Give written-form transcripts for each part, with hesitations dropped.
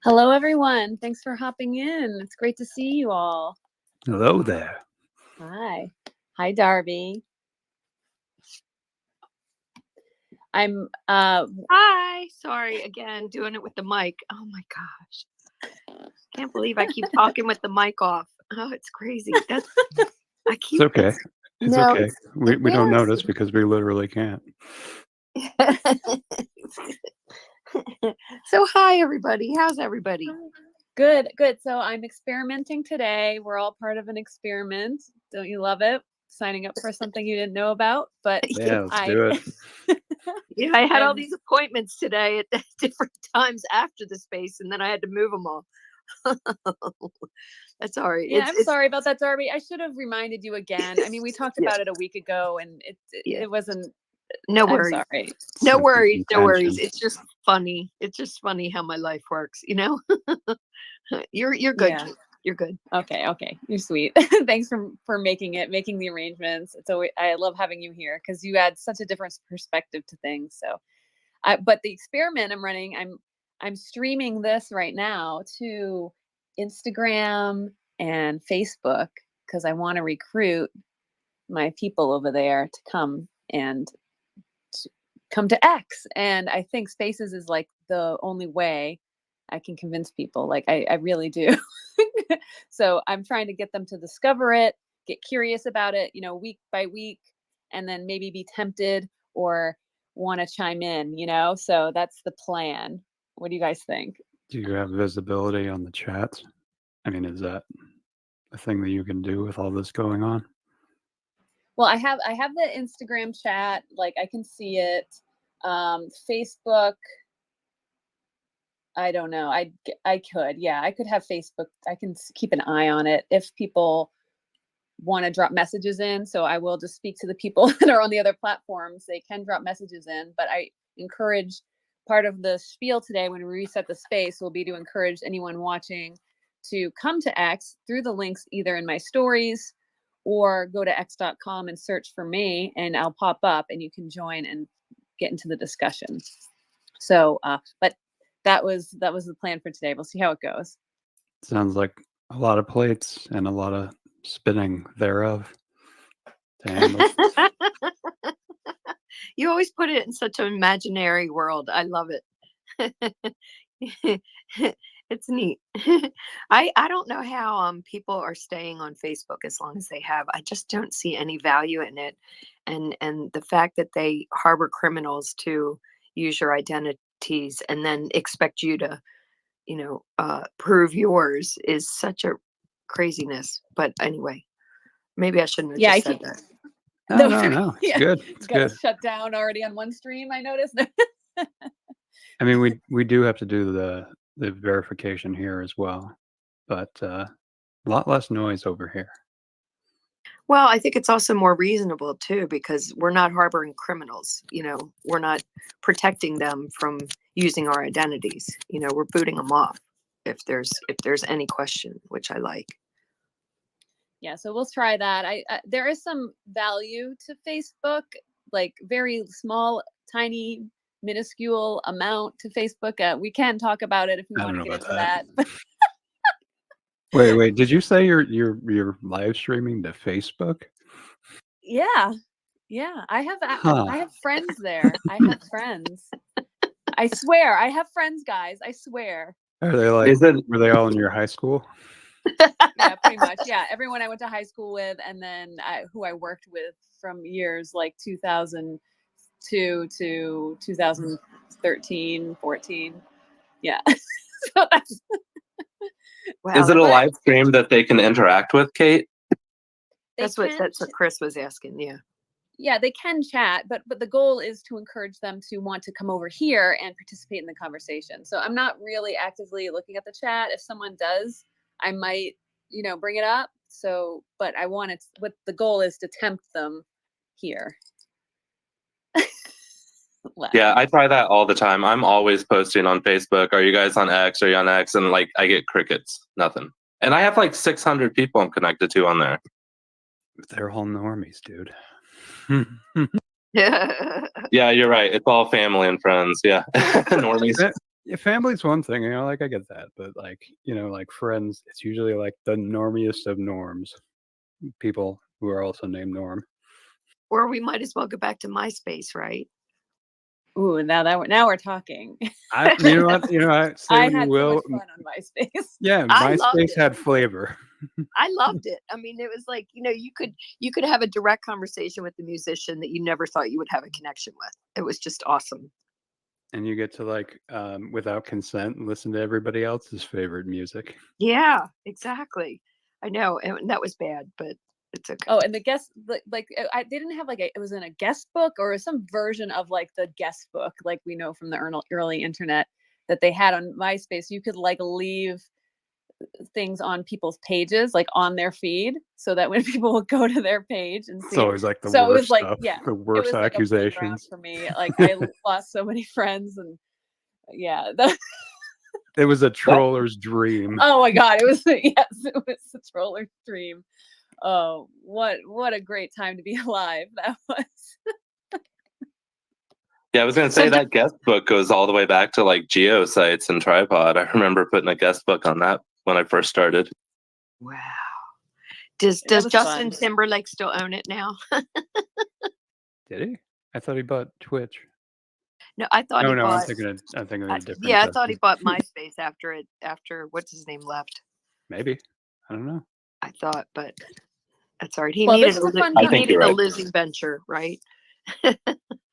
Hello, everyone. Thanks for hopping in. It's great to see you all. Hello there. Hi. Hi, Darby. I'm Hi. Sorry again, doing it with the mic. Oh my gosh. Can't believe I keep talking with the mic off. Oh, it's crazy. That's I keep It's okay. It's no, okay. We don't embarrassing. notice because we literally can't. So hi everybody. How's everybody? good. So I'm experimenting today. We're all part of an experiment. Don't you love it? Signing up for something you didn't know about, but Yeah, let's do it. Yeah, I had all these appointments today at different times after the space, and then I had to move them all. That's all right. Yeah, I'm sorry about that, Darby. I should have reminded you again. I mean, we talked about it a week ago, and it wasn't. No worries. I'm sorry. No worries. No worries. It's just funny. It's just funny how my life works, you know? You're good. Yeah. You're good. Okay. You're sweet. Thanks for making the arrangements. It's always, I love having you here because you add such a different perspective to things. So, but the experiment I'm running, I'm streaming this right now to Instagram and Facebook because I want to recruit my people over there to come to X. And I think Spaces is like the only way I can convince people. Like I really do. So I'm trying to get them to discover it, get curious about it, week by week, and then maybe be tempted or want to chime in, So that's the plan. What do you guys think? Do you have visibility on the chats? I mean, is that a thing that you can do with all this going on? Well, I have the Instagram chat, like I can see it. Facebook, I don't know. I could, yeah, I could have Facebook. I can keep an eye on it if people want to drop messages in. So I will just speak to the people that are on the other platforms. They can drop messages in, but I encourage, part of the spiel today when we reset the space will be to encourage anyone watching to come to X through the links either in my stories or go to x.com and search for me and I'll pop up and you can join and get into the discussion. So, but that was the plan for today. We'll see how it goes. Sounds like a lot of plates and a lot of spinning thereof to handle. You always put it in such an imaginary world. I love it. It's neat. I don't know how people are staying on Facebook as long as they have. I just don't see any value in it. And the fact that they harbor criminals to use your identities and then expect you to, prove yours is such a craziness. But anyway, maybe I shouldn't have just said that. No. It's good. It's got good. Shut down already on one stream, I noticed. I mean, we do have to do the verification here as well, but a lot less noise over here. Well, I think it's also more reasonable too, because we're not harboring criminals. We're not protecting them from using our identities. We're booting them off if there's any question, which I like. Yeah, so we'll try that. There is some value to Facebook, like very small, tiny, minuscule amount to Facebook. We can talk about it if we want to get into that. Wait. Did you say you're live streaming to Facebook? Yeah. I have friends there. I have friends. I swear, I have friends, guys. I swear. Are they were they all in your high school? Yeah, pretty much. Yeah, everyone I went to high school with, and then who I worked with from years like 2002 to 2013, 14. Yeah. So that's. Wow, is it a live stream that they can interact with, Cate? That's what Chris was asking. Yeah. Yeah, they can chat, but the goal is to encourage them to want to come over here and participate in the conversation. So I'm not really actively looking at the chat. If someone does, I might, bring it up. So, but I want it. What the goal is to tempt them here. Yeah, I try that all the time. I'm always posting on Facebook. Are you guys on X? Are you on X? And I get crickets, nothing. And I have 600 people I'm connected to on there. They're all normies, dude. Yeah, you're right. It's all family and friends. Yeah, normies. Yeah, family's one thing, like I get that, but like, like friends, it's usually like the normiest of norms. People who are also named Norm. Or we might as well go back to MySpace, right? Ooh, now we're talking. You know what? Say I what you had so will. much fun on MySpace. Yeah, I loved MySpace it. had flavor. I loved it. I mean, it was like, you could have a direct conversation with the musician that you never thought you would have a connection with. It was just awesome. And you get to like, without consent, listen to everybody else's favorite music. Yeah, exactly. I know, and that was bad, but it's okay. Oh, and the guest, like they didn't have like it was in a guest book or some version of like the guest book, like we know from the early internet that they had on MySpace. You could like leave things on people's pages, like on their feed, so that when people would go to their page and It's see, always like the so it was worst like, stuff, yeah, the it worst was like a playground accusations. for me. Like I lost so many friends, and yeah, It was a troller's dream. oh my god, it was yes, it was a troller's dream. Oh, what a great time to be alive that was. Yeah, I was gonna say that guest book goes all the way back to like geo sites and tripod. I remember putting a guest book on that when I first started. Wow. Does was Justin fun. Timberlake still own it now? Did he? I thought he bought Twitch. No, I thought he No, bought. I'm thinking of a different. Yeah, I thought he bought MySpace after what's his name left. Maybe. I don't know. I thought, but that's all right. He Well, needed this is a fun I think you're a right. losing venture, right?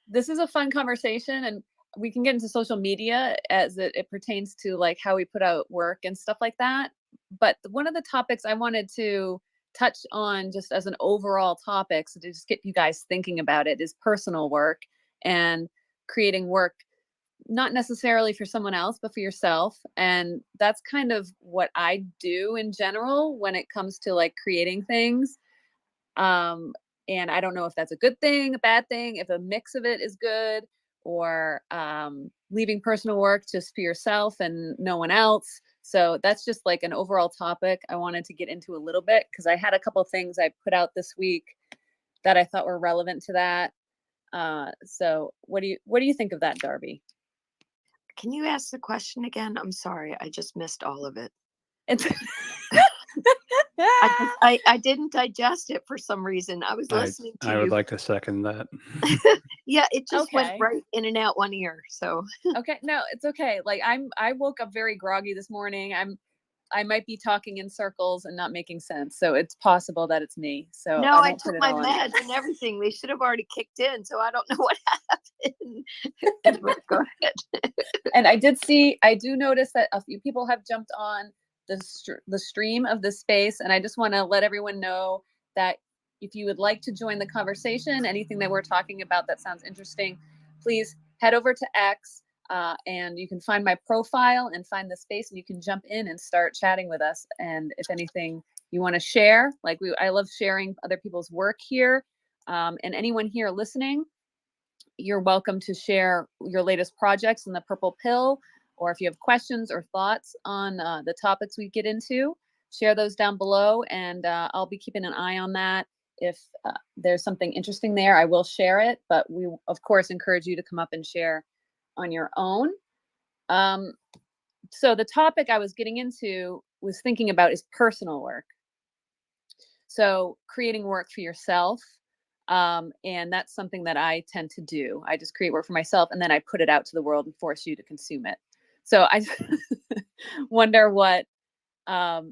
This is a fun conversation, and we can get into social media as it pertains to like how we put out work and stuff like that. But one of the topics I wanted to touch on just as an overall topic, so to just get you guys thinking about it, is personal work and creating work not necessarily for someone else, but for yourself. And that's kind of what I do in general when it comes to like creating things. And I don't know if that's a good thing, a bad thing, if a mix of it is good, or leaving personal work just for yourself and no one else. So that's just like an overall topic I wanted to get into a little bit, because I had a couple of things I put out this week that I thought were relevant to that. So what do you think of that, Darby? Can you ask the question again? I'm sorry, I just missed all of it. It's I didn't digest it for some reason. I was listening to you. I would like to second that. Yeah, it just went Okay. right in and out one ear. So Okay, no, it's okay. Like I woke up very groggy this morning. I might be talking in circles and not making sense. So it's possible that it's me. So no, I won't put took it my all on you. meds and everything. They should have already kicked in. So I don't know what happened. But go ahead. And I do notice that a few people have jumped on the stream of the space, and I just want to let everyone know that if you would like to join the conversation, anything that we're talking about that sounds interesting, please head over to X, and you can find my profile and find the space, and you can jump in and start chatting with us. And if anything you want to share, I love sharing other people's work here, and anyone here listening, you're welcome to share your latest projects in the Purple Pill, or if you have questions or thoughts on the topics we get into, share those down below, and I'll be keeping an eye on that. If there's something interesting there, I will share it, but we, of course, encourage you to come up and share on your own. So the topic I was getting into was thinking about is personal work. So creating work for yourself. And that's something that I tend to do. I just create work for myself, and then I put it out to the world and force you to consume it. So I wonder what do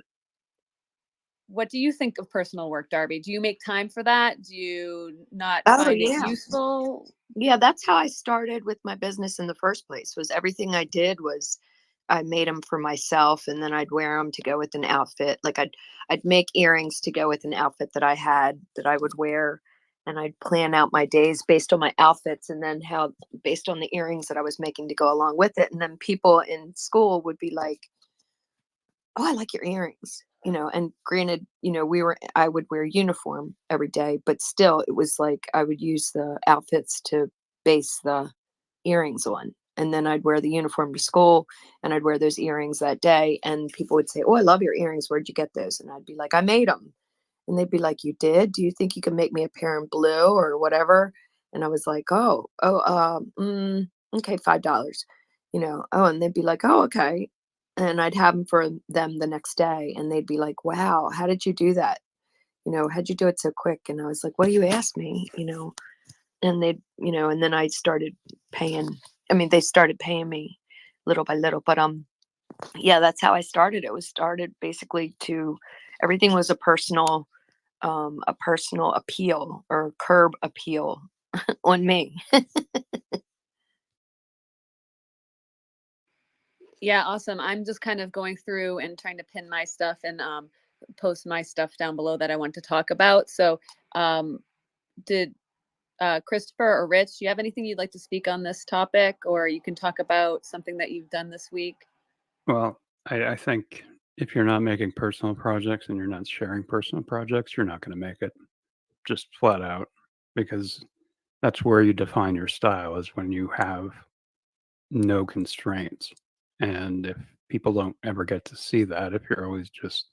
you think of personal work, Darby? Do you make time for that? Do you not find it useful? Yeah, that's how I started with my business in the first place. Was everything I did was I made them for myself, and then I'd wear them to go with an outfit. Like I'd make earrings to go with an outfit that I had that I would wear, and I'd plan out my days based on my outfits, and then how based on the earrings that I was making to go along with it. And then people in school would be like, "Oh, I like your earrings." And granted, I would wear uniform every day, but still it was like I would use the outfits to base the earrings on. And then I'd wear the uniform to school, and I'd wear those earrings that day. And people would say, "Oh, I love your earrings. Where'd you get those?" And I'd be like, "I made them." And they'd be like, "You did? Do you think you can make me a pair in blue or whatever?" And I was like, okay, $5. Oh, and they'd be like, oh, okay. And I'd have them for them the next day, and they'd be like, wow, how did you do that? How'd you do it so quick? And I was like, well, you asked me, and and then I started paying. I mean, they started paying me little by little, but yeah, that's how I started. It was started basically everything was a personal appeal or curb appeal on me. Yeah, awesome. I'm just kind of going through and trying to pin my stuff and post my stuff down below that I want to talk about. So did Christopher or Rich, do you have anything you'd like to speak on this topic, or you can talk about something that you've done this week? Well, I think if you're not making personal projects and you're not sharing personal projects, you're not going to make it, just flat out, because that's where you define your style, is when you have no constraints. And if people don't ever get to see that, if you're always just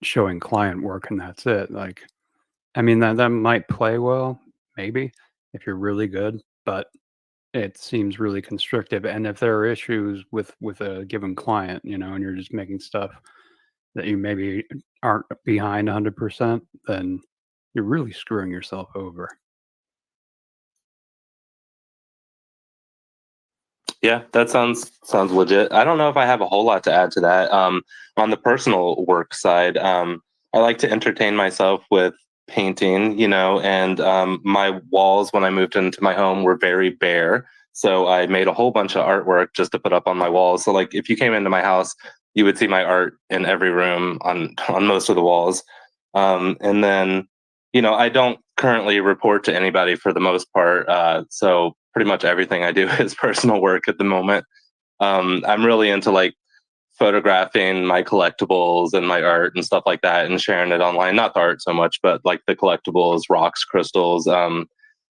showing client work and that's it, like, I mean, that might play well, maybe, if you're really good, but it seems really constrictive. And if there are issues with a given client, and you're just making stuff that you maybe aren't behind 100%, then you're really screwing yourself over. Yeah, that sounds legit. I don't know if I have a whole lot to add to that. On the personal work side, I like to entertain myself with painting, and my walls when I moved into my home were very bare. So I made a whole bunch of artwork just to put up on my walls. So like if you came into my house, you would see my art in every room on most of the walls. And then, I don't currently report to anybody for the most part. So pretty much everything I do is personal work at the moment. I'm really into like photographing my collectibles and my art and stuff like that and sharing it online. Not the art so much, but like the collectibles, rocks, crystals.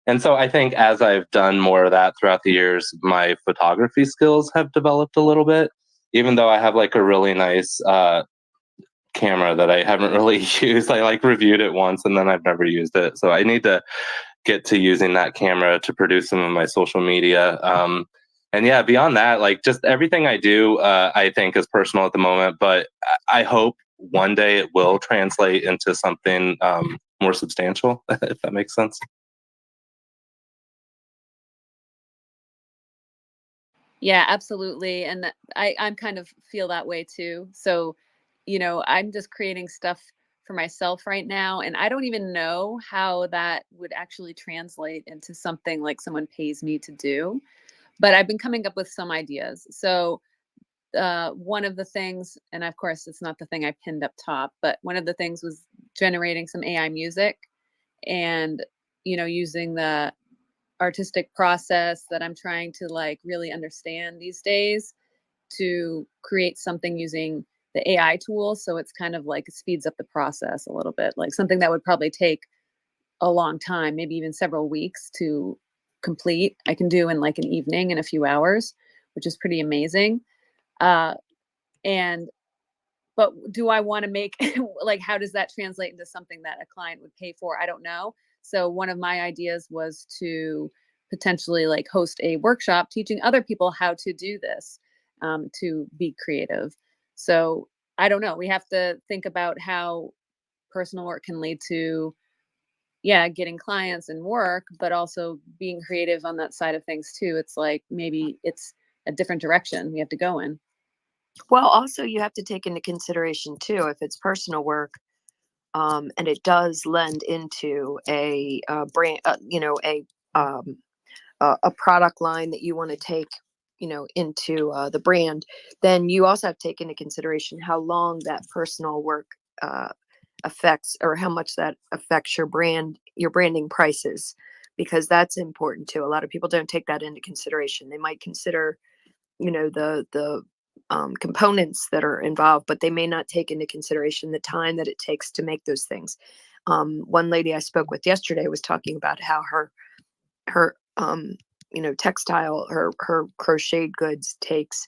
And so I think as I've done more of that throughout the years, my photography skills have developed a little bit, even though I have like a really nice camera that I haven't really used. I like reviewed it once and then I've never used it. So I need to get to using that camera to produce some of my social media. And yeah, beyond that, like just everything I do, I think is personal at the moment, but I hope one day it will translate into something more substantial, if that makes sense. Yeah, absolutely. And I'm kind of feel that way too. So, I'm just creating stuff for myself right now. And I don't even know how that would actually translate into something like someone pays me to do. But I've been coming up with some ideas. So, one of the things, and of course, it's not the thing I pinned up top, but one of the things was generating some AI music and, using the artistic process that I'm trying to like really understand these days to create something using the AI tools. So it's kind of like it speeds up the process a little bit, like something that would probably take a long time, maybe even several weeks to complete. I can do in like an evening in a few hours, which is pretty amazing. Uh, and but do I want to make like how does that translate into something that a client would pay for? I don't know. So one of my ideas was to potentially like host a workshop teaching other people how to do this, to be creative. So I don't know. We have to think about how personal work can lead to, yeah, getting clients and work, but also being creative on that side of things too. It's like maybe it's a different direction we have to go in. Well, also you have to take into consideration too, if it's personal work, and it does lend into a brand, a product line that you want to take, into the brand, then you also have to take into consideration how long that personal work uh, affects, or how much that affects your branding prices, because that's important too. A lot of people don't take that into consideration. They might consider, the components that are involved, but they may not take into consideration the time that it takes to make those things. One lady I spoke with yesterday was talking about how her textile, her crocheted goods takes,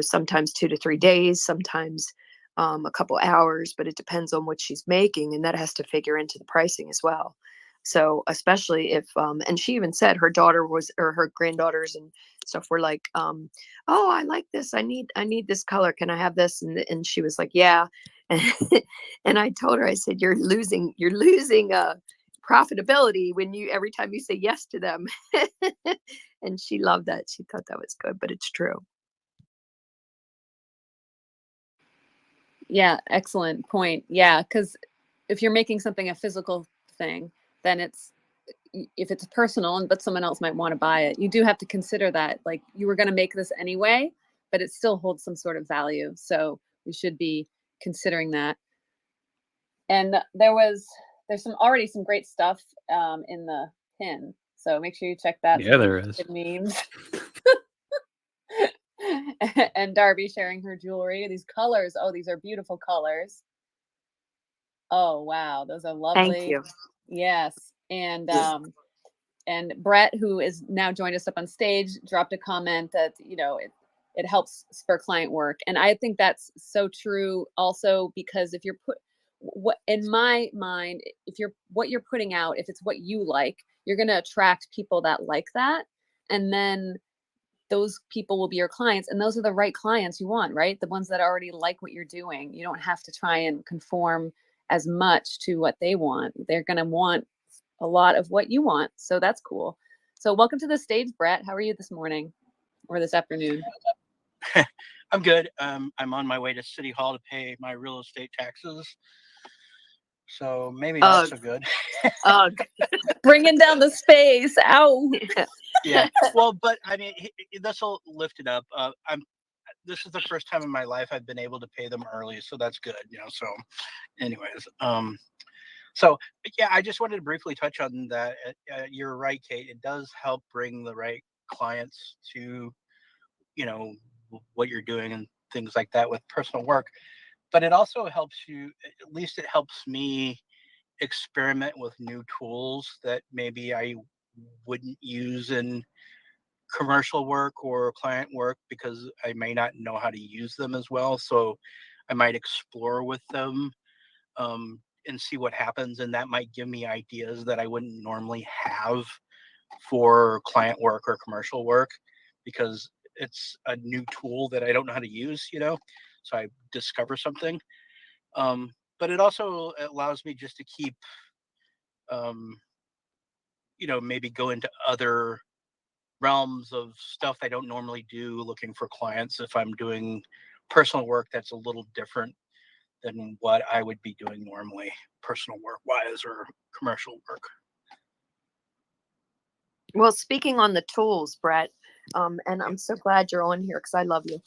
sometimes 2 to 3 days, sometimes a couple hours, but it depends on what she's making, and that has to figure into the pricing as well. So especially if and she even said her daughter was, or her granddaughters and So if we're like, oh, I like this, I need this color, can I have this? And she was like, yeah. And, and I told her, I said, you're losing profitability when every time you say yes to them. And she loved that. She thought that was good, but it's true. Yeah, excellent point. Yeah, because if you're making something a physical thing, then if it's personal but someone else might want to buy it, you do have to consider that, like, you were going to make this anyway, but it still holds some sort of value. So we should be considering that. And there's already some great stuff in the pin. So make sure you check that. Yeah, there is. Good memes. And Darby sharing her jewelry. These colors. Oh, these are beautiful colors. Oh, wow. Those are lovely. Thank you. Yes. And Brett, who is now joined us up on stage, dropped a comment that, it helps spur client work. And I think that's so true also, because if you're in my mind, what you're putting out, if it's what you like, you're going to attract people that like that. And then those people will be your clients, and those are the right clients you want, right? The ones that already like what you're doing. You don't have to try and conform as much to what they want. They're going to want a lot of what you want. So that's cool. So welcome to the stage, Brett. How are you this morning or this afternoon? I'm good. I'm on my way to City Hall to pay my real estate taxes. So maybe not so good. Bringing down the space. Ow. Yeah. Well, but I mean, this will lift it up. This is the first time in my life I've been able to pay them early, so that's good. So anyways, so yeah, I just wanted to briefly touch on that. You're right, Cate. It does help bring the right clients to, what you're doing and things like that with personal work. But it also helps you, at least it helps me experiment with new tools that maybe I wouldn't use in commercial work or client work because I may not know how to use them as well. So I might explore with them and see what happens. And that might give me ideas that I wouldn't normally have for client work or commercial work because it's a new tool that I don't know how to use, so I discover something. But it also allows me just to keep, maybe go into other realms of stuff I don't normally do looking for clients if I'm doing personal work that's a little different than what I would be doing normally, personal work wise or commercial work. Well, speaking on the tools, Brett, and I'm so glad you're on here because I love you.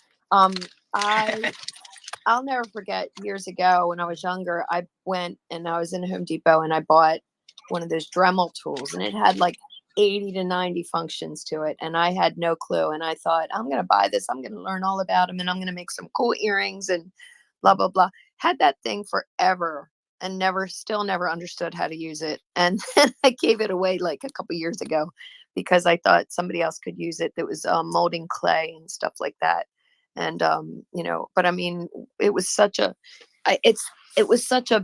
I'll never forget years ago when I was younger, I went and I was in Home Depot and I bought one of those Dremel tools, and it had like 80 to 90 functions to it. And I had no clue. And I thought, I'm going to buy this. I'm going to learn all about them and I'm going to make some cool earrings and blah, blah, blah. Had that thing forever and still never understood how to use it. And then I gave it away like a couple years ago because I thought somebody else could use it. That was molding clay and stuff like that. And, but I mean, it was such a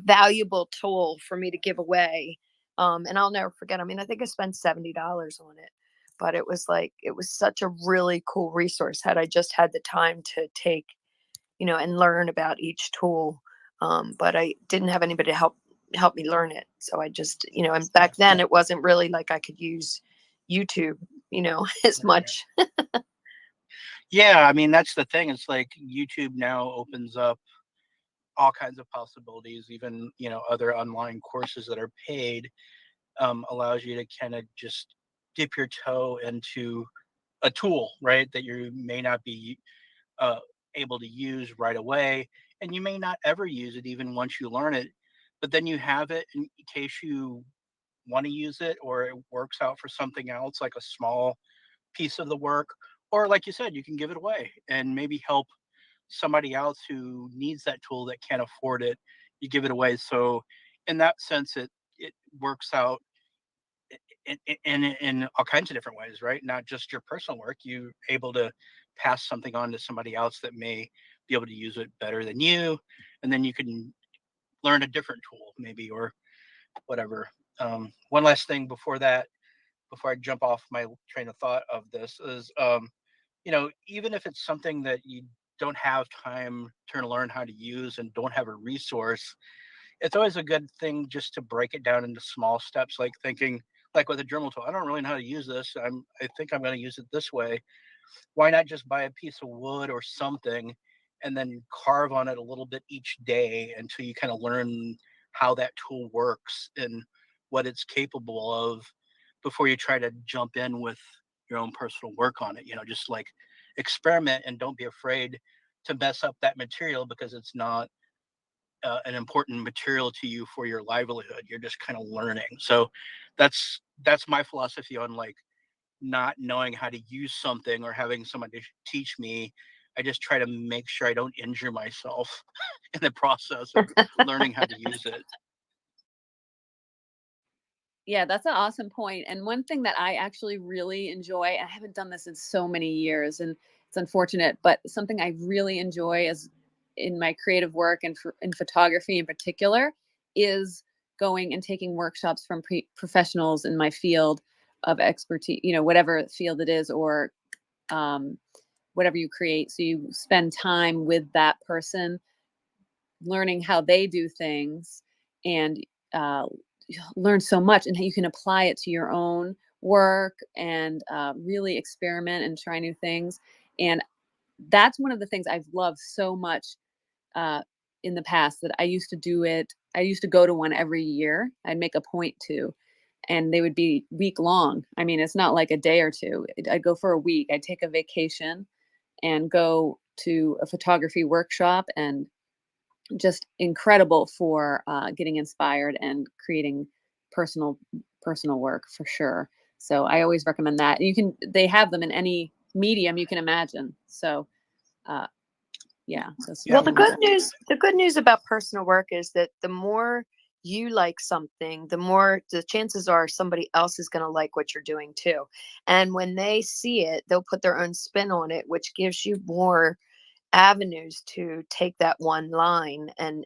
valuable tool for me to give away. And I'll never forget. I mean, I think I spent $70 on it, but it was such a really cool resource had I just had the time to take, and learn about each tool. But I didn't have anybody to help me learn it. So I just, and back then it wasn't really like I could use YouTube, as much. Yeah. I mean, that's the thing. It's like YouTube now opens up all kinds of possibilities, even, other online courses that are paid, allows you to kind of just dip your toe into a tool, right? That you may not be able to use right away. And you may not ever use it even once you learn it, but then you have it in case you want to use it or it works out for something else, like a small piece of the work. Or like you said, you can give it away and maybe help somebody else who needs that tool that can't afford it. You give it away. So in that sense, it works out in all kinds of different ways, right? Not just your personal work. You're able to pass something on to somebody else that may be able to use it better than you, and then you can learn a different tool maybe or whatever. One last thing before I jump off my train of thought of this is even if it's something that you don't have time to learn how to use and don't have a resource, it's always a good thing just to break it down into small steps, like thinking, like with a Dremel tool, I don't really know how to use this. I think I'm going to use it this way. Why not just buy a piece of wood or something and then carve on it a little bit each day until you kind of learn how that tool works and what it's capable of before you try to jump in with your own personal work on it. Just like experiment and don't be afraid to mess up that material because it's not an important material to you for your livelihood. You're just kind of learning. So that's my philosophy on like not knowing how to use something or having somebody teach me. I just try to make sure I don't injure myself in the process of learning how to use it. Yeah, that's an awesome point. And one thing that I actually really enjoy, I haven't done this in so many years, and it's unfortunate, but something I really enjoy is in my creative work and in photography in particular, is going and taking workshops from professionals in my field of expertise, whatever field it is, or whatever you create. So you spend time with that person, learning how they do things, and learn so much, and you can apply it to your own work and really experiment and try new things. And that's one of the things I've loved so much in the past, that I used to do it. I used to go to one every year. I'd make a point to, and they would be week long. I mean, it's not like a day or two. I'd go for a week. I'd take a vacation and go to a photography workshop, and just incredible for getting inspired and creating personal work for sure. So I always recommend that. They have them in any medium you can imagine. So yeah. Well, the good news about personal work is that the more you like something, the more the chances are somebody else is going to like what you're doing too. And when they see it, they'll put their own spin on it, which gives you more avenues to take that one line and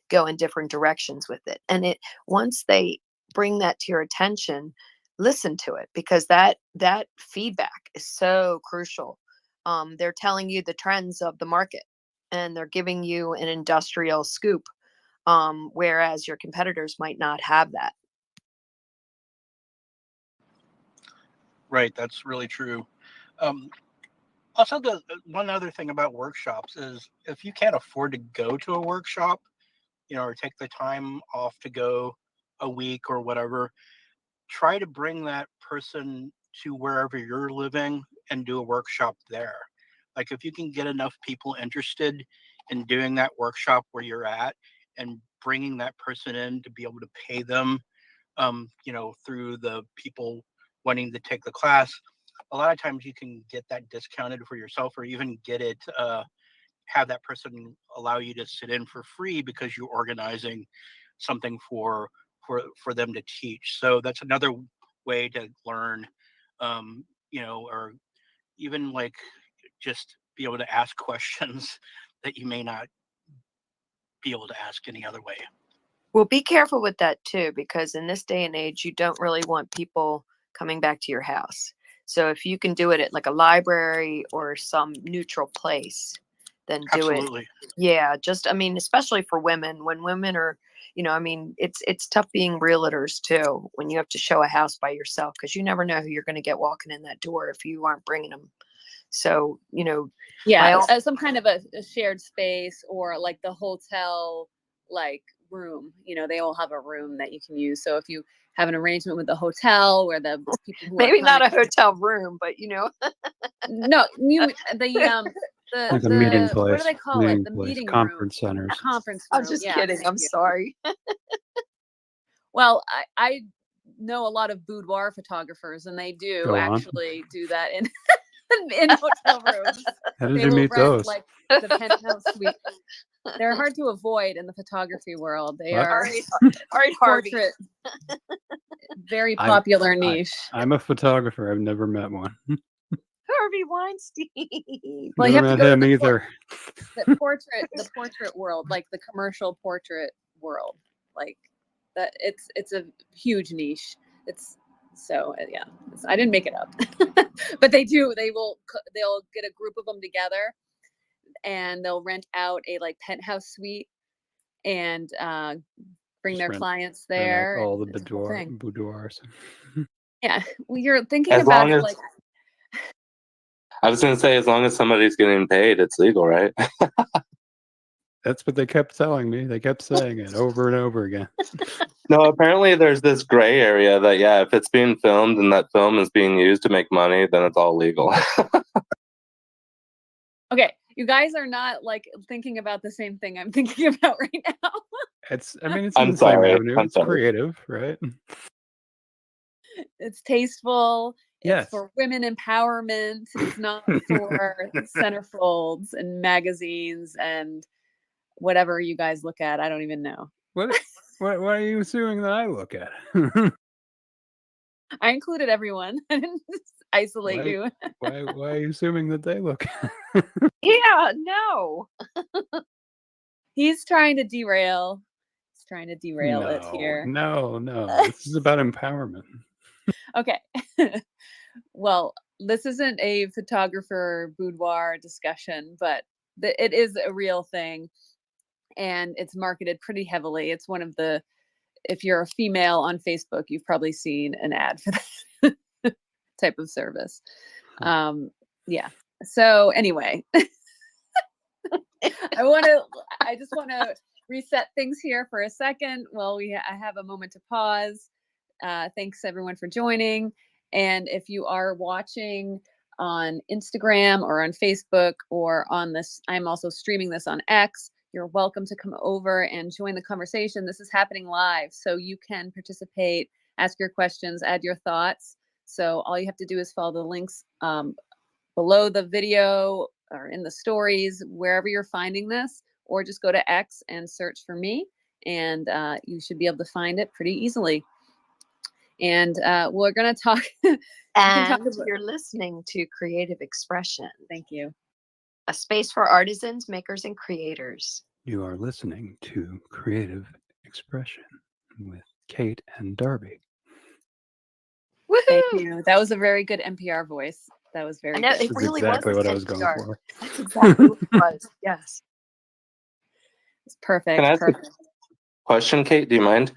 go in different directions with it. And once they bring that to your attention, listen to it, because that feedback is so crucial. They're telling you the trends of the market, and they're giving you an industrial scoop, whereas your competitors might not have that. Right, that's really true. Also, one other thing about workshops is if you can't afford to go to a workshop, or take the time off to go a week or whatever, try to bring that person to wherever you're living and do a workshop there. Like if you can get enough people interested in doing that workshop where you're at and bringing that person in to be able to pay them, through the people wanting to take the class, a lot of times you can get that discounted for yourself, or even get it, have that person allow you to sit in for free because you're organizing something for them to teach. So that's another way to learn, or even like just be able to ask questions that you may not be able to ask any other way. Well, be careful with that too, because in this day and age, you don't really want people coming back to your house. So if you can do it at like a library or some neutral place, then do Absolutely. it. Yeah, especially for women, when women are, it's tough being realtors too, when you have to show a house by yourself, because you never know who you're going to get walking in that door if you aren't bringing them. So, yeah, some kind of a shared space, or like the hotel, like room, they all have a room that you can use. So if you have an arrangement with the hotel where the people who maybe not a hotel room, but no, like a meeting place. What do they call it? The meeting conference room. centers. Conference room. I'm just kidding. I'm sorry. Well, I know a lot of boudoir photographers, and they do actually do that in hotel rooms. How did you meet those? Like the penthouse suite. They're hard to avoid in the photography world. They are all right, portrait. Very popular niche. I'm a photographer. I've never met one. Harvey Weinstein. Well, never met him either. The portrait world, like the commercial portrait world, like that. It's a huge niche. It's so yeah. I didn't make it up. But they do. They'll get a group of them together, and they'll rent out a like penthouse suite and bring Just their rent- clients rent out there. all the and it's a whole thing. boudoirs. Yeah, well, you're thinking As about long it as like I was going to say, as long as somebody's getting paid, it's legal, right? That's what they kept telling me. They kept saying it over and over again. No, apparently there's this gray area that, yeah, if it's being filmed and that film is being used to make money, then it's all legal. okay, you guys are not like thinking about the same thing I'm thinking about right now. It's in I'm the same sorry. avenue. I'm It's sorry. creative, right? It's tasteful. Yes. It's for women empowerment. It's not for centerfolds and magazines and whatever you guys look at. I don't even know. What are you assuming that I look at? I included everyone. I didn't just isolate Why- you. why are you assuming that they look Yeah, no. He's trying to derail. He's trying to derail it here. No. This is about empowerment. Okay. Well, this isn't a photographer boudoir discussion, but it is a real thing, and it's marketed pretty heavily. It's one of the, if you're a female on Facebook, you've probably seen an ad for that type of service. Yeah. So anyway, I just want to reset things here for a second. Well, I have a moment to pause. Thanks everyone for joining. And if you are watching on Instagram or on Facebook or on this, I'm also streaming this on X. You're welcome to come over and join the conversation. This is happening live, so you can participate, ask your questions, add your thoughts. So all you have to do is follow the links below the video or in the stories, wherever you're finding this, or just go to X and search for me, and you should be able to find it pretty easily. And we're going to talk. And you're listening to Creative X-pression. Thank you. A space for artisans, makers, and creators. You are listening to Creative X-pression with Cate and Darby. Thank you. That was a very good NPR voice. That was very good. It That's really exactly was what I was going for. That's exactly what it was. Yes. It's perfect. Can I ask a question, Cate? Do you mind?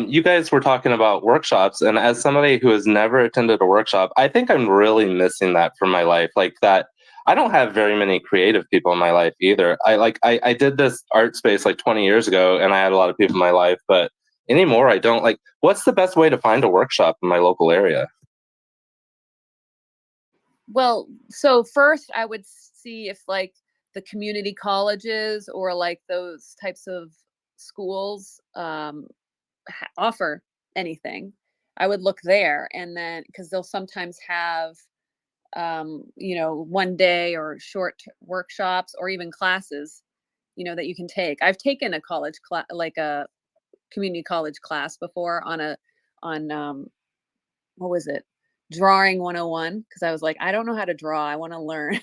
You guys were talking about workshops, and as somebody who has never attended a workshop, I think I'm really missing that from my life. Like that, I don't have very many creative people in my life either. I did this art space like 20 years ago, and I had a lot of people in my life, but anymore I don't. Like, what's the best way to find a workshop in my local area? Well, so first I would see if like the community colleges or like those types of schools offer anything. I would look there, and then because they'll sometimes have one day or short workshops or even classes, that you can take. I've taken a college class, like a community college class before on what was it? Drawing 101, because I was like, I don't know how to draw. I want to learn.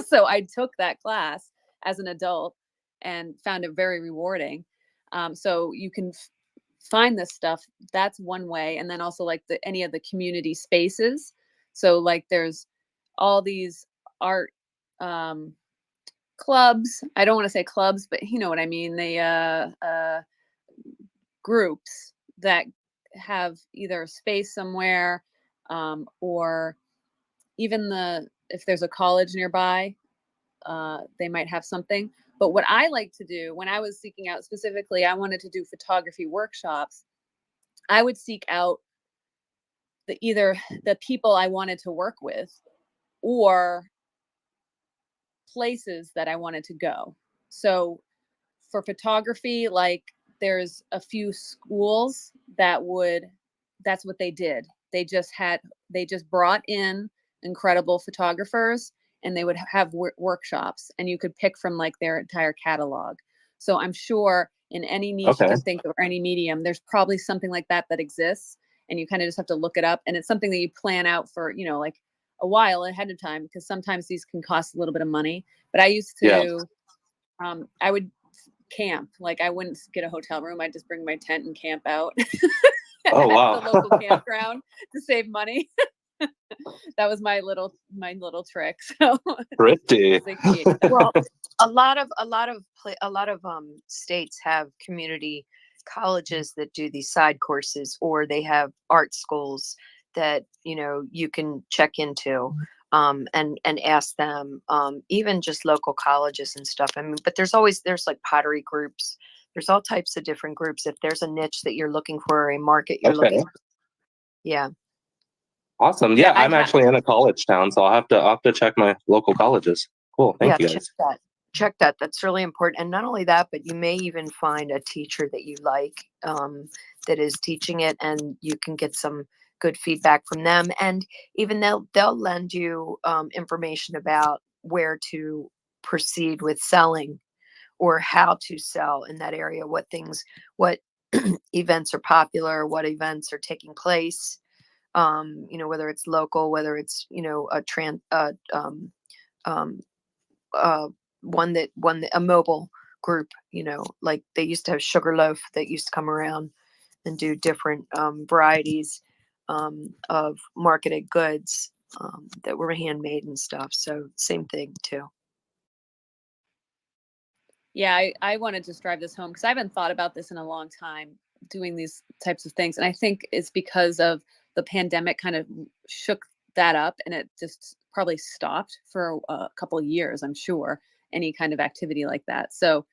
So I took that class as an adult and found it very rewarding. So you can find this stuff. That's one way. And then also like any of the community spaces. So like there's all these art clubs. I don't want to say clubs, but you know what I mean. They groups that have either a space somewhere or even if there's a college nearby, they might have something. But what I like to do when I was seeking out specifically, I wanted to do photography workshops. I would seek out either the people I wanted to work with or places that I wanted to go. So for photography, like there's a few schools that's what they did. They just brought in incredible photographers, and they would have workshops, and you could pick from like their entire catalog. So I'm sure in any niche you can think of or any medium, there's probably something like that exists, and you kind of just have to look it up. And it's something that you plan out for, like a while ahead of time, because sometimes these can cost a little bit of money. But I used to, I would camp. Like I wouldn't get a hotel room. I'd just bring my tent and camp out Oh, wow. at the local campground to save money. That was my little trick. So Thrifty. Well, a lot of states have community colleges that do these side courses, or they have art schools that you can check into, and ask them, even just local colleges and stuff. I mean, but there's like pottery groups. There's all types of different groups. If there's a niche that you're looking for, a market you're looking for. Yeah. Awesome. Yeah, Yeah, I'm actually in a college town, so I'll have to check my local colleges. Cool. Thank you guys. Check that. That's really important. And not only that, but you may even find a teacher that you like, that is teaching it, and you can get some good feedback from them. And even they'll lend you information about where to proceed with selling, or how to sell in that area, what events are popular, what events are taking place, whether it's local, whether it's, a mobile group, like they used to have Sugarloaf that used to come around and do different varieties of marketed goods that were handmade and stuff. So same thing too. Yeah, I want to just drive this home because I haven't thought about this in a long time, doing these types of things. And I think it's because of the pandemic kind of shook that up, and it just probably stopped for a couple of years, I'm sure, any kind of activity like that. So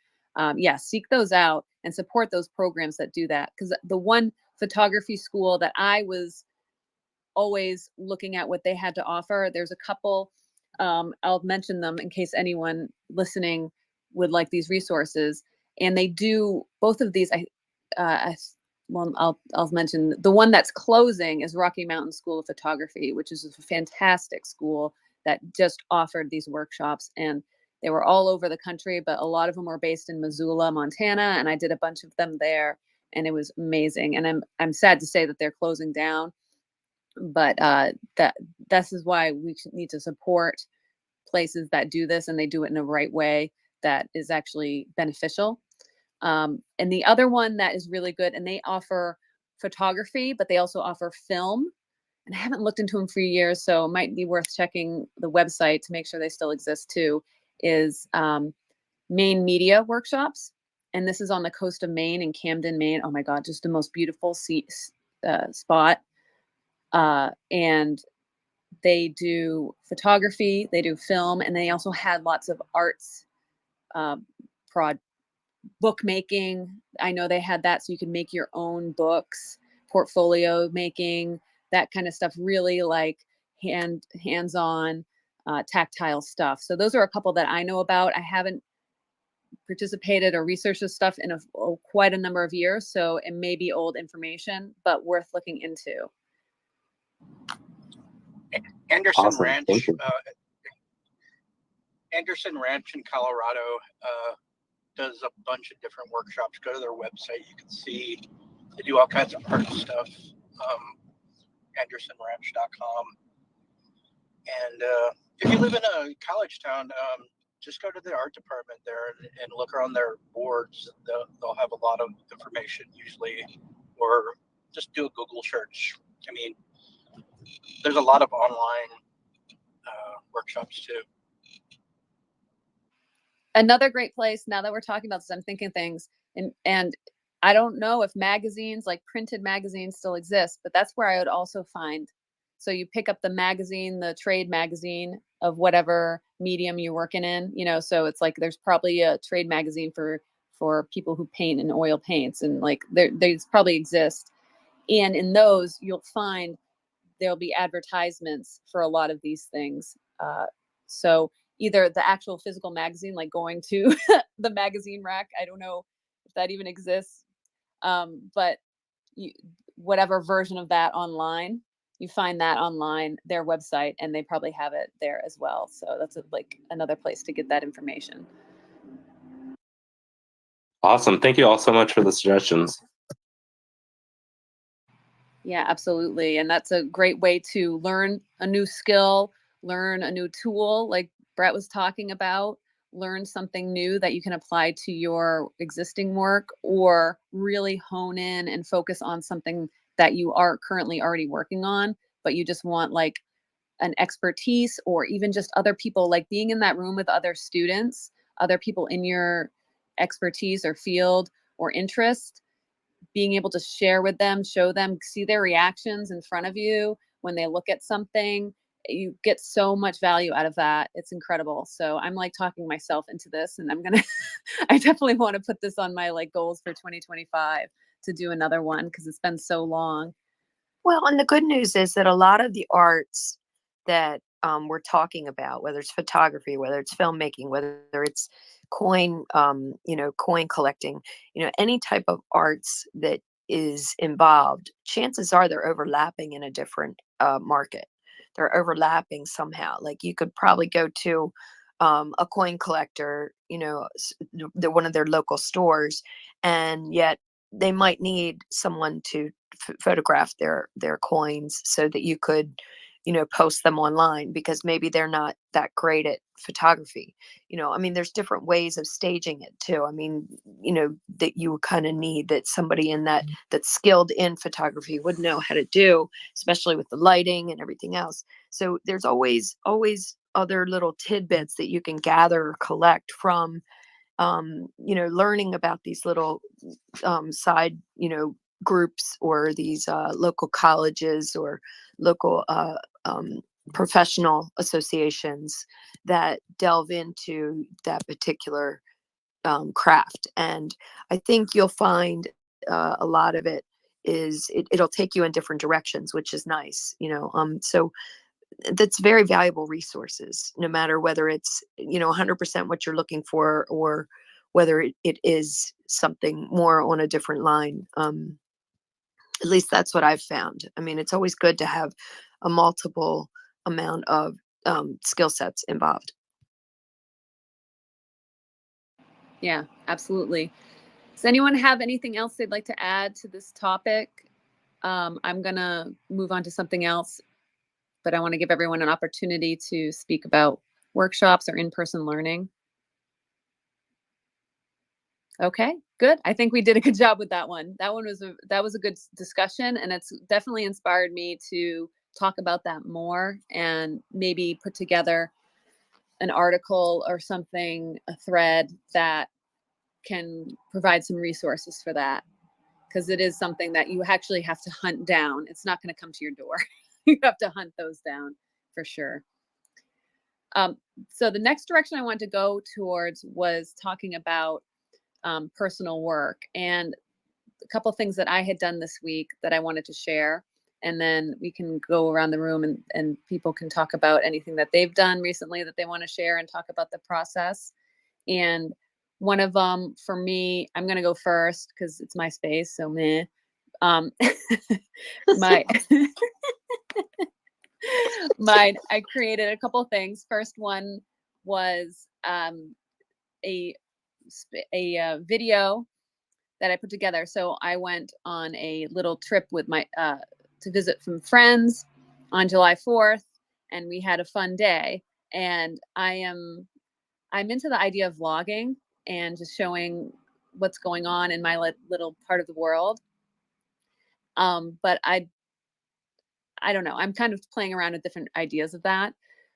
yeah, seek those out and support those programs that do that. Because the one photography school that I was always looking at what they had to offer, there's a couple, I'll mention them in case anyone listening would like these resources. And they do both of these. I'll mention the one that's closing is Rocky Mountain School of Photography, which is a fantastic school that just offered these workshops, and they were all over the country, but a lot of them were based in Missoula, Montana, and I did a bunch of them there, and it was amazing. And I'm sad to say that they're closing down, but this is why we need to support places that do this, and they do it in a right way that is actually beneficial. And the other one that is really good, and they offer photography, but they also offer film. And I haven't looked into them for years, so it might be worth checking the website to make sure they still exist too, is Maine Media Workshops. And this is on the coast of Maine, in Camden, Maine. Oh my God, just the most beautiful spot. And they do photography, they do film, and they also had lots of arts, bookmaking. I know they had that, so you can make your own books, portfolio making, that kind of stuff, really like hands-on, tactile stuff. So those are a couple that I know about. I haven't participated or researched this stuff in quite a number of years, so it may be old information, but worth looking into. Anderson Awesome. Ranch, Thank you. Anderson Ranch in Colorado does a bunch of different workshops. Go to their website, you can see they do all kinds of art stuff. AndersonRanch.com. And if you live in a college town, just go to the art department there and look around their boards. They'll have a lot of information usually, or just do a Google search. I mean, there's a lot of online workshops too. Another great place, now that we're talking about this, I'm thinking things, and I don't know if magazines, like printed magazines, still exist, but that's where I would also find. So you pick up the magazine, the trade magazine of whatever medium you're working in, so it's like there's probably a trade magazine for people who paint in oil paints, and like they probably exist. And in those, you'll find there'll be advertisements for a lot of these things. So either the actual physical magazine, like going to the magazine rack, I don't know if that even exists, but whatever version of that online, you find that online, their website, and they probably have it there as well. So that's like another place to get that information. Awesome. Thank you all so much for the suggestions. Yeah, absolutely. And that's a great way to learn a new skill, learn a new tool, like Brett was talking about, learn something new that you can apply to your existing work, or really hone in and focus on something that you are currently already working on but you just want like an expertise, or even just other people, like being in that room with other students, other people in your expertise or field or interest, being able to share with them, show them, see their reactions in front of you when they look at something. You get so much value out of that. It's incredible. So I'm like talking myself into this, and I definitely want to put this on my like goals for 2025 to do another one, because it's been so long. Well, and the good news is that a lot of the arts that we're talking about, whether it's photography, whether it's filmmaking, whether it's coin, coin collecting, any type of arts that is involved, chances are they're overlapping in a different market. They're overlapping somehow. Like you could probably go to a coin collector, one of their local stores, and yet they might need someone to photograph their coins so that you could post them online, because maybe they're not that great at photography. I mean, there's different ways of staging it too. I mean, that you kind of need that somebody in that's skilled in photography would know how to do, especially with the lighting and everything else. So there's always other little tidbits that you can gather or collect from learning about these little side groups, or these local colleges, or local professional associations that delve into that particular craft. And I think you'll find a lot of it is it'll take you in different directions, which is nice. So that's very valuable resources, no matter whether it's 100% what you're looking for, or whether it is something more on a different line. At least that's what I've found. I mean, it's always good to have a multiple amount of skill sets involved. Yeah, absolutely. Does anyone have anything else they'd like to add to this topic? I'm going to move on to something else, but I want to give everyone an opportunity to speak about workshops or in-person learning. Okay, good. I think we did a good job with that one. That was a good discussion, and it's definitely inspired me to talk about that more, and maybe put together an article or something, a thread that can provide some resources for that, because it is something that you actually have to hunt down. It's not going to come to your door. You have to hunt those down for sure. So the next direction I wanted to go towards was talking about personal work, and a couple things that I had done this week that I wanted to share. And then we can go around the room, and people can talk about anything that they've done recently that they want to share, and talk about the process. And one of them for me, I'm going to go first because it's my space. So meh. My I created a couple things. First one was a video that I put together. So I went on a little trip with my to visit some friends on July 4th, and we had a fun day. And I'm into the idea of vlogging and just showing what's going on in my little part of the world. But I don't know. I'm kind of playing around with different ideas of that.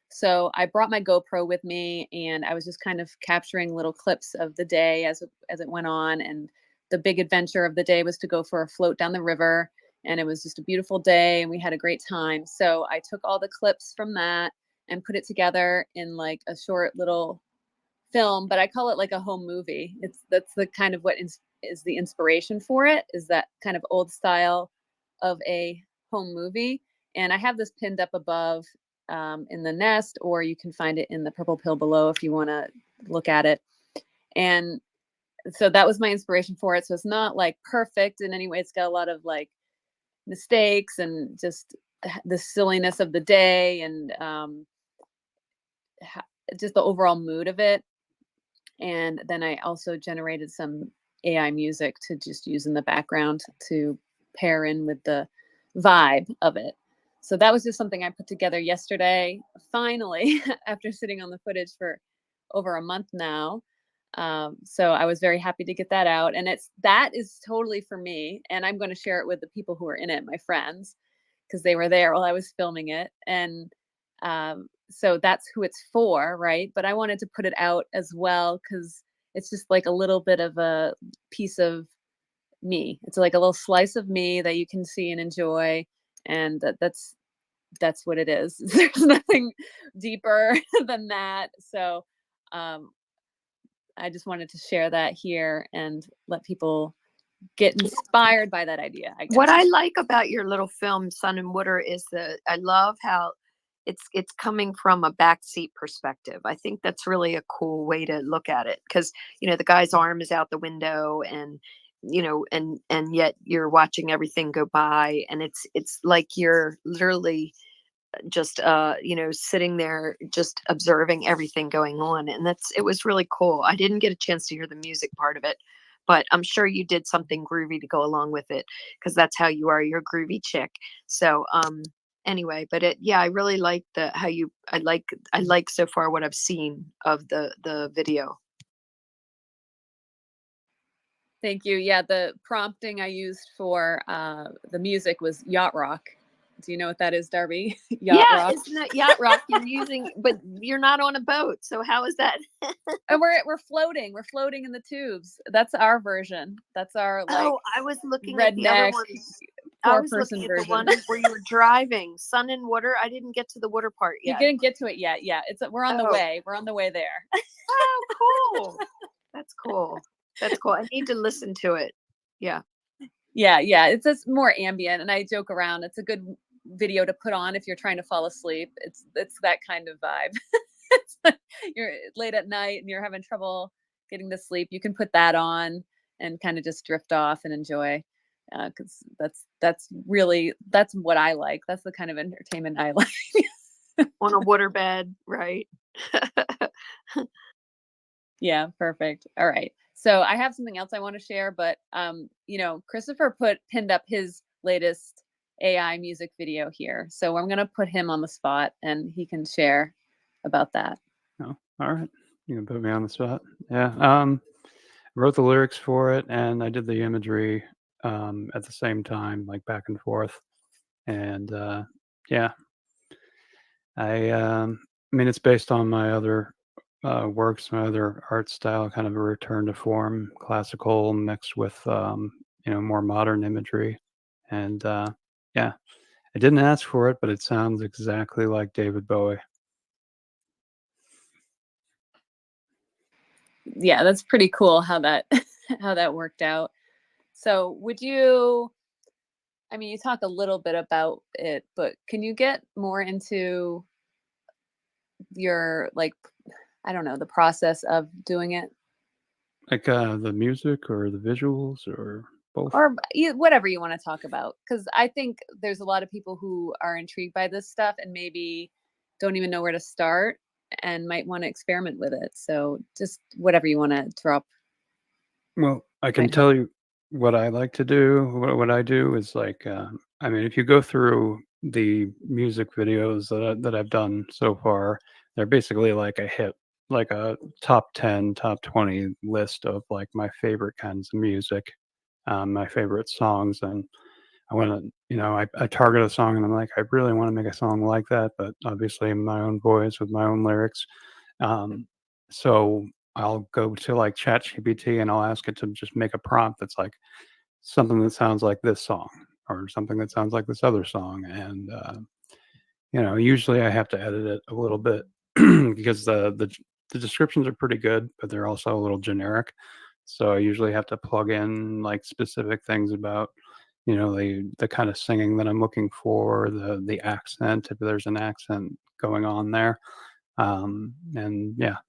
So I brought my GoPro with me, and I was just kind of capturing little clips of the day as it went on. And the big adventure of the day was to go for a float down the river, and it was just a beautiful day, and we had a great time. So I took all the clips from that and put it together in like a short little film, but I call it like a home movie. That's the kind of what is the inspiration for it, is that kind of old style of a home movie. And I have this pinned up above in the nest, or you can find it in the purple pill below if you want to look at it. And so that was my inspiration for it. So it's not like perfect in any way. It's got a lot of like mistakes and just the silliness of the day, and just the overall mood of it. And then I also generated some AI music to just use in the background to pair in with the vibe of it. So that was just something I put together yesterday, finally, after sitting on the footage for over a month now. So I was very happy to get that out. And that is totally for me. And I'm going to share it with the people who are in it, my friends. because they were there while I was filming it. And so that's who it's for, right? But I wanted to put it out as well because it's just like a little bit of a piece of me. It's like a little slice of me that you can see and enjoy, and that's what it is. There's nothing deeper than that. So I just wanted to share that here and let people get inspired by that idea, I guess. What I like about your little film, Sun and Water, is I love how it's coming from a backseat perspective. I think that's really a cool way to look at it, because the guy's arm is out the window, and and yet you're watching everything go by, and it's like you're literally just sitting there just observing everything going on, and it was really cool. I didn't get a chance to hear the music part of it, but I'm sure you did something groovy to go along with it, because that's how you are. You're a groovy chick. So anyway, but I really like I like so far what I've seen of the video. Thank you. Yeah, the prompting I used for the music was yacht rock. Do you know what that is, Darby? Yacht rock. Isn't that yacht rock you're using? But you're not on a boat, so how is that? And we're floating. We're floating in the tubes. That's our version. That's our I was looking at the other redneck one. I was four-person looking at the version. one where you were driving, Sun and Water. I didn't get to the water part You yet. didn't get to it yet. Yeah, we're on the way. We're on the way there. Oh, cool. That's cool. That's cool. I need to listen to it. Yeah. Yeah. It's just more ambient, and I joke around. It's a good video to put on if you're trying to fall asleep. It's that kind of vibe. It's like you're late at night and you're having trouble getting to sleep. You can put that on and kind of just drift off and enjoy. Because that's what I like. That's the kind of entertainment I like. On a waterbed, right? Yeah, perfect. All right. So I have something else I want to share, but Christopher pinned up his latest AI music video here. So I'm going to put him on the spot and he can share about that. Oh, all right. You can put me on the spot. Yeah. Wrote the lyrics for it, and I did the imagery at the same time, like back and forth. And yeah, I mean, it's based on my other works, my other art style, kind of a return to form, classical mixed with more modern imagery. And yeah, I didn't ask for it, but it sounds exactly like David Bowie. Yeah, that's pretty cool how that worked out. So you talk a little bit about it, but can you get more into your, I don't know, the process of doing it? Like the music or the visuals or both? Or whatever you want to talk about. Because I think there's a lot of people who are intrigued by this stuff and maybe don't even know where to start and might want to experiment with it. So just whatever you want to drop. Well, I can tell you what I like to do. What I do is if you go through the music videos that I've done so far, they're basically like a hit, like a top 10, top 20 list of like my favorite kinds of music, my favorite songs. And I want to, I target a song and I'm like, I really want to make a song like that, but obviously in my own voice with my own lyrics. So I'll go to like ChatGPT and I'll ask it to just make a prompt that's like something that sounds like this song or something that sounds like this other song. And, usually I have to edit it a little bit because the descriptions are pretty good, but they're also a little generic. So I usually have to plug in like specific things about, the kind of singing that I'm looking for, the accent, if there's an accent going on there. And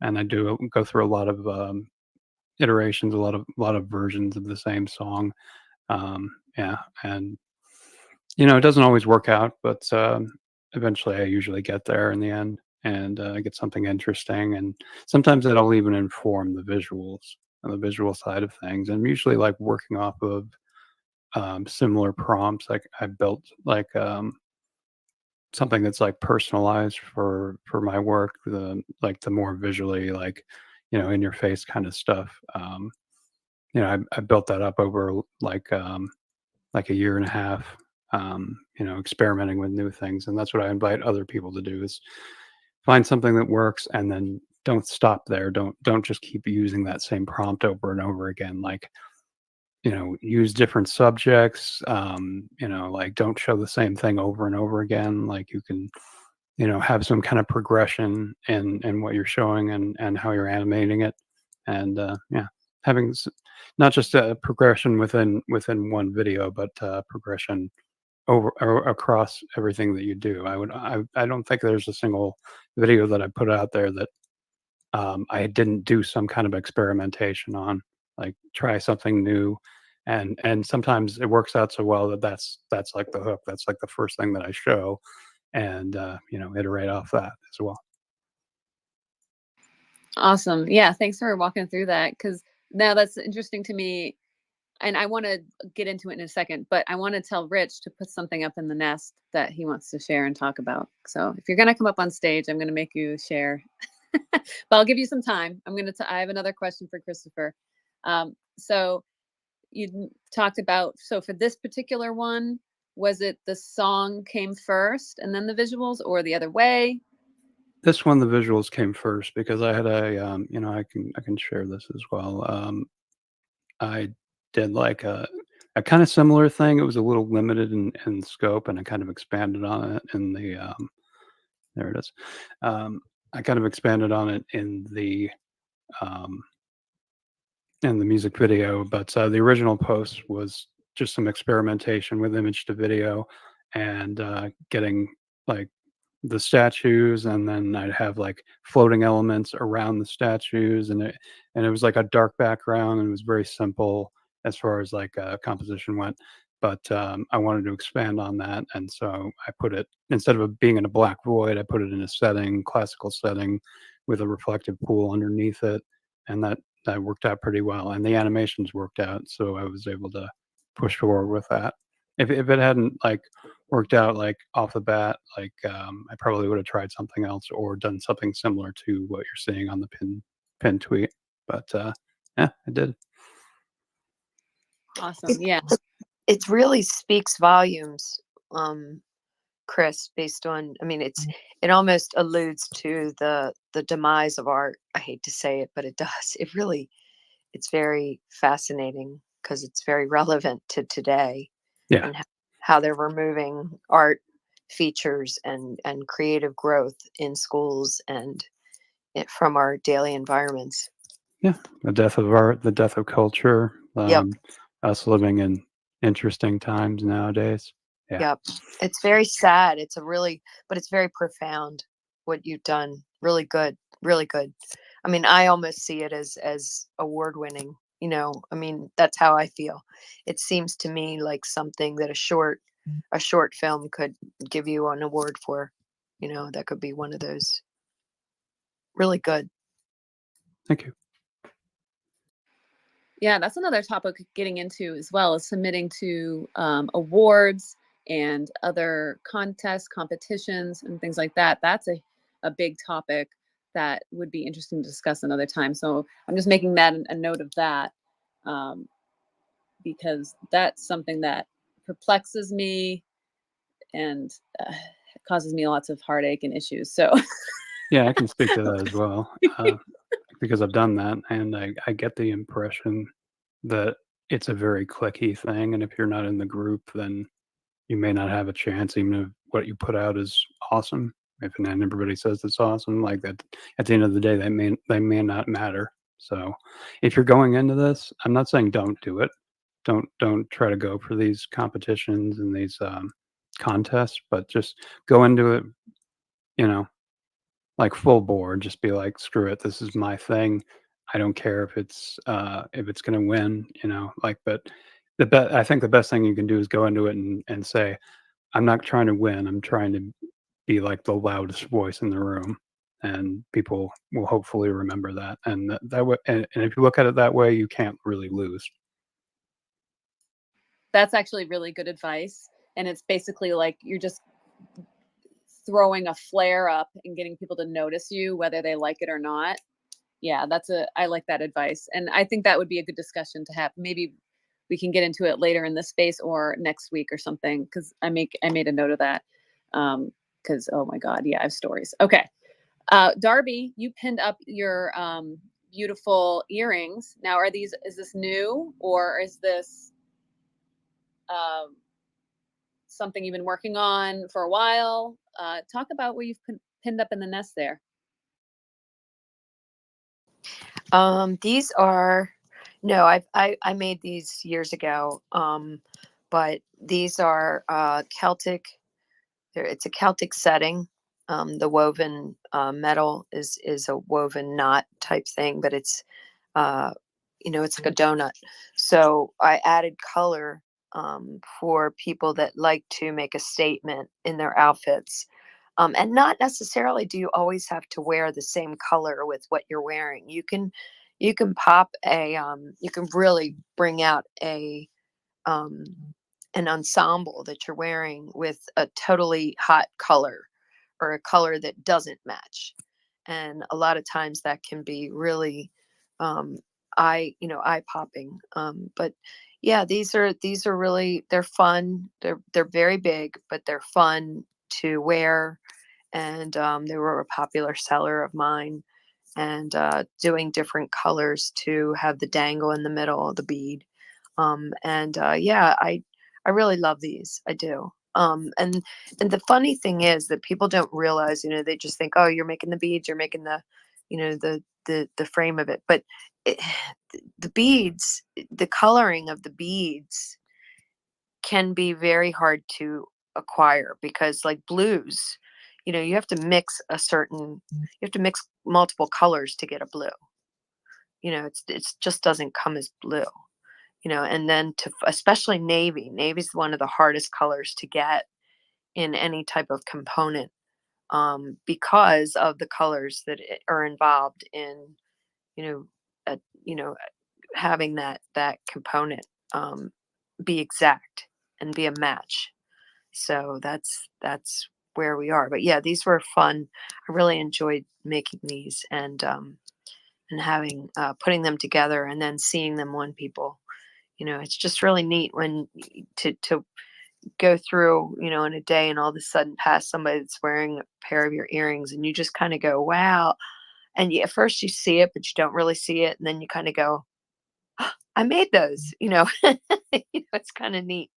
I do go through a lot of iterations, a lot of versions of the same song. And it doesn't always work out, but eventually I usually get there in the end and I get something interesting. And sometimes that'll even inform the visuals and the visual side of things. And I'm usually like working off of similar prompts. Like I built like something that's like personalized for my work, the more visually in your face kind of stuff. I built that up over like a year and a half, experimenting with new things. And that's what I invite other people to do, is find something that works and then don't stop there. Don't just keep using that same prompt over and over again. Like, use different subjects, like don't show the same thing over and over again. Like you can, have some kind of progression in what you're showing and how you're animating it. And yeah, having not just a progression within one video, but progression over or across everything that you do. I don't think there's a single video that I put out there that I didn't do some kind of experimentation on, like try something new. And sometimes it works out so well that that's like the hook. That's like the first thing that I show, and iterate off that as well. Awesome. Yeah, thanks for walking through that, because now that's interesting to me, and I want to get into it in a second, but I want to tell Rich to put something up in the nest that he wants to share and talk about. So if you're going to come up on stage, I'm going to make you share. But I'll give you some time. I have another question for Christopher. So you talked about, so for this particular one, was it the song came first and then the visuals, or the other way? This one, the visuals came first because I had I can share this as well. I did like a kind of similar thing. It was a little limited in scope, and I kind of expanded on it in the there it is. I kind of expanded on it um, in the music video, but the original post was just some experimentation with image to video, and getting like the statues, and then I'd have like floating elements around the statues, and it was like a dark background, and it was very simple as far as like composition went. But I wanted to expand on that, and so I put it, instead of it being in a black void, I put it in a classical setting, with a reflective pool underneath it, and that worked out pretty well, and the animations worked out, so I was able to push forward with that. If it hadn't like worked out like off the bat, like I probably would have tried something else or done something similar to what you're seeing on the pin tweet. But yeah, I did. Awesome. Yeah. It really speaks volumes, Chris, based on, it almost alludes to the demise of art. I hate to say it, but it does. It's very fascinating because it's very relevant to today. Yeah. And how they're removing art features and creative growth in schools and from our daily environments. Yeah, the death of art, the death of culture. Yep. Us living in interesting times nowadays. Yeah. Yep. It's very sad. But it's very profound what you've done. Really good. Really good. I almost see it as award winning. That's how I feel. It seems to me like something that a short film could give you an award for. That could be one of those. Really good. Thank you. Yeah, that's another topic getting into as well, is submitting to awards and other contests, competitions, and things like that. That's a big topic that would be interesting to discuss another time. So I'm just making that a note of that, because that's something that perplexes me and causes me lots of heartache and issues. So yeah, I can speak to that as well, because I've done that, and I get the impression that it's a very cliquey thing, and if you're not in the group, then you may not have a chance, even if what you put out is awesome. If not everybody says it's awesome, like that, at the end of the day, they may not matter. So, if you're going into this, I'm not saying don't do it. Don't try to go for these competitions and these contests, but just go into it, like full board. Just be like, screw it, this is my thing. I don't care if it's going to win, like. But I think the best thing you can do is go into it and say, I'm not trying to win. I'm trying to be like the loudest voice in the room, and people will hopefully remember that. And that way, and if you look at it that way, you can't really lose. that's actually really good advice. And it's basically like you're just throwing a flare up and getting people to notice you, whether they like it or not. Yeah, I like that advice. And I think that would be a good discussion to have, maybe we can get into it later in this space or next week or something, because I made a note of that. Because oh my God, yeah, I have stories. Okay. Darby, you pinned up your beautiful earrings. Now, is this new, or is this something you've been working on for a while? Talk about what you've pinned up in the nest there. These are, no, I made these years ago. But these are Celtic. It's a Celtic setting. The woven metal is a woven knot type thing, but it's it's like a donut. So I added color for people that like to make a statement in their outfits. And not necessarily do you always have to wear the same color with what you're wearing. You can pop you can really bring out an ensemble that you're wearing with a totally hot color or a color that doesn't match. And a lot of times that can be really eye popping. But yeah, these are really, they're fun. They're very big, but they're fun to wear. And they were a popular seller of mine. And doing different colors to have the dangle in the middle of the bead. Yeah, I really love these. I do. And the funny thing is that people don't realize, they just think, oh, you're making the beads, you're making the, the frame of it. But the beads, the coloring of the beads can be very hard to acquire, because like blues, you have to mix multiple colors to get a blue. It's just doesn't come as blue. And then especially navy's one of the hardest colors to get in any type of component, because of the colors that are involved in, you know, having that component be exact and be a match. So that's where we are. But yeah, these were fun. I really enjoyed making these and having putting them together and then seeing them on people. It's just really neat when to go through, in a day and all of a sudden pass somebody that's wearing a pair of your earrings and you just kind of go, wow. And at first you see it, but you don't really see it. And then you kind of go, oh, I made those, it's kind of neat.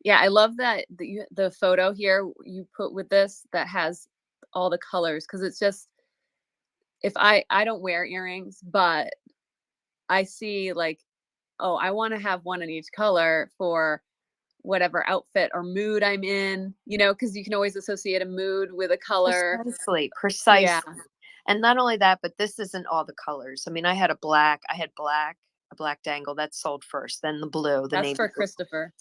Yeah, I love that the photo here you put with this that has all the colors, because it's just, if I don't wear earrings, but I see like, oh, I want to have one in each color for whatever outfit or mood I'm in, because you can always associate a mood with a color. Precisely. Yeah. And not only that, but this isn't all the colors. I mean, I had a black dangle that sold first, then the blue, the That's navy for blue. Christopher.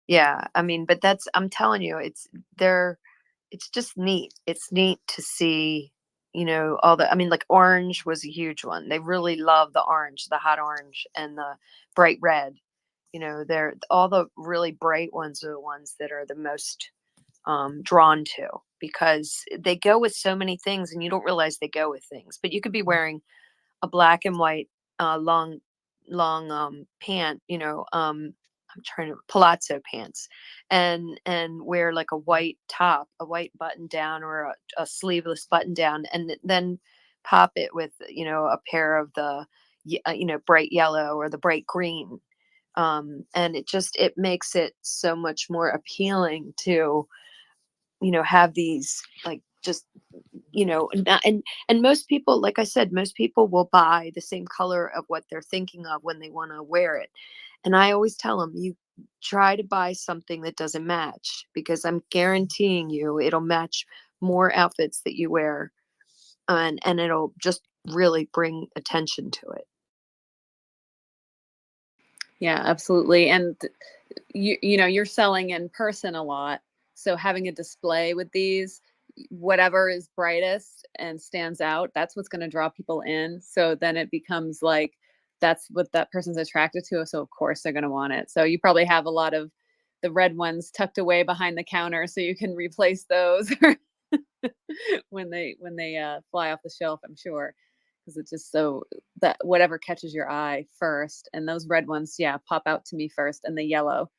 Yeah, I mean, but I'm telling you, it's just neat. It's neat to see, like orange was a huge one. They really love the orange, the hot orange and the bright red. They're all the really bright ones are the ones that are the most drawn to, because they go with so many things and you don't realize they go with things. But you could be wearing a black and white long pant, I'm trying to palazzo pants, and wear like a white top, a white button down, or a sleeveless button down, and then pop it with a pair of the bright yellow or the bright green, and it makes it so much more appealing to have these like just and most people, like I said, most people will buy the same color of what they're thinking of when they want to wear it. And I always tell them, you try to buy something that doesn't match, because I'm guaranteeing you it'll match more outfits that you wear, and it'll just really bring attention to it. Yeah, absolutely. And you're selling in person a lot, so having a display with these, whatever is brightest and stands out, that's what's going to draw people in. So then it becomes like, that's what that person's attracted to, so of course they're going to want it. So you probably have a lot of the red ones tucked away behind the counter so you can replace those when they fly off the shelf, I'm sure, because it's just so that whatever catches your eye first. And those red ones, yeah, pop out to me first, and the yellow,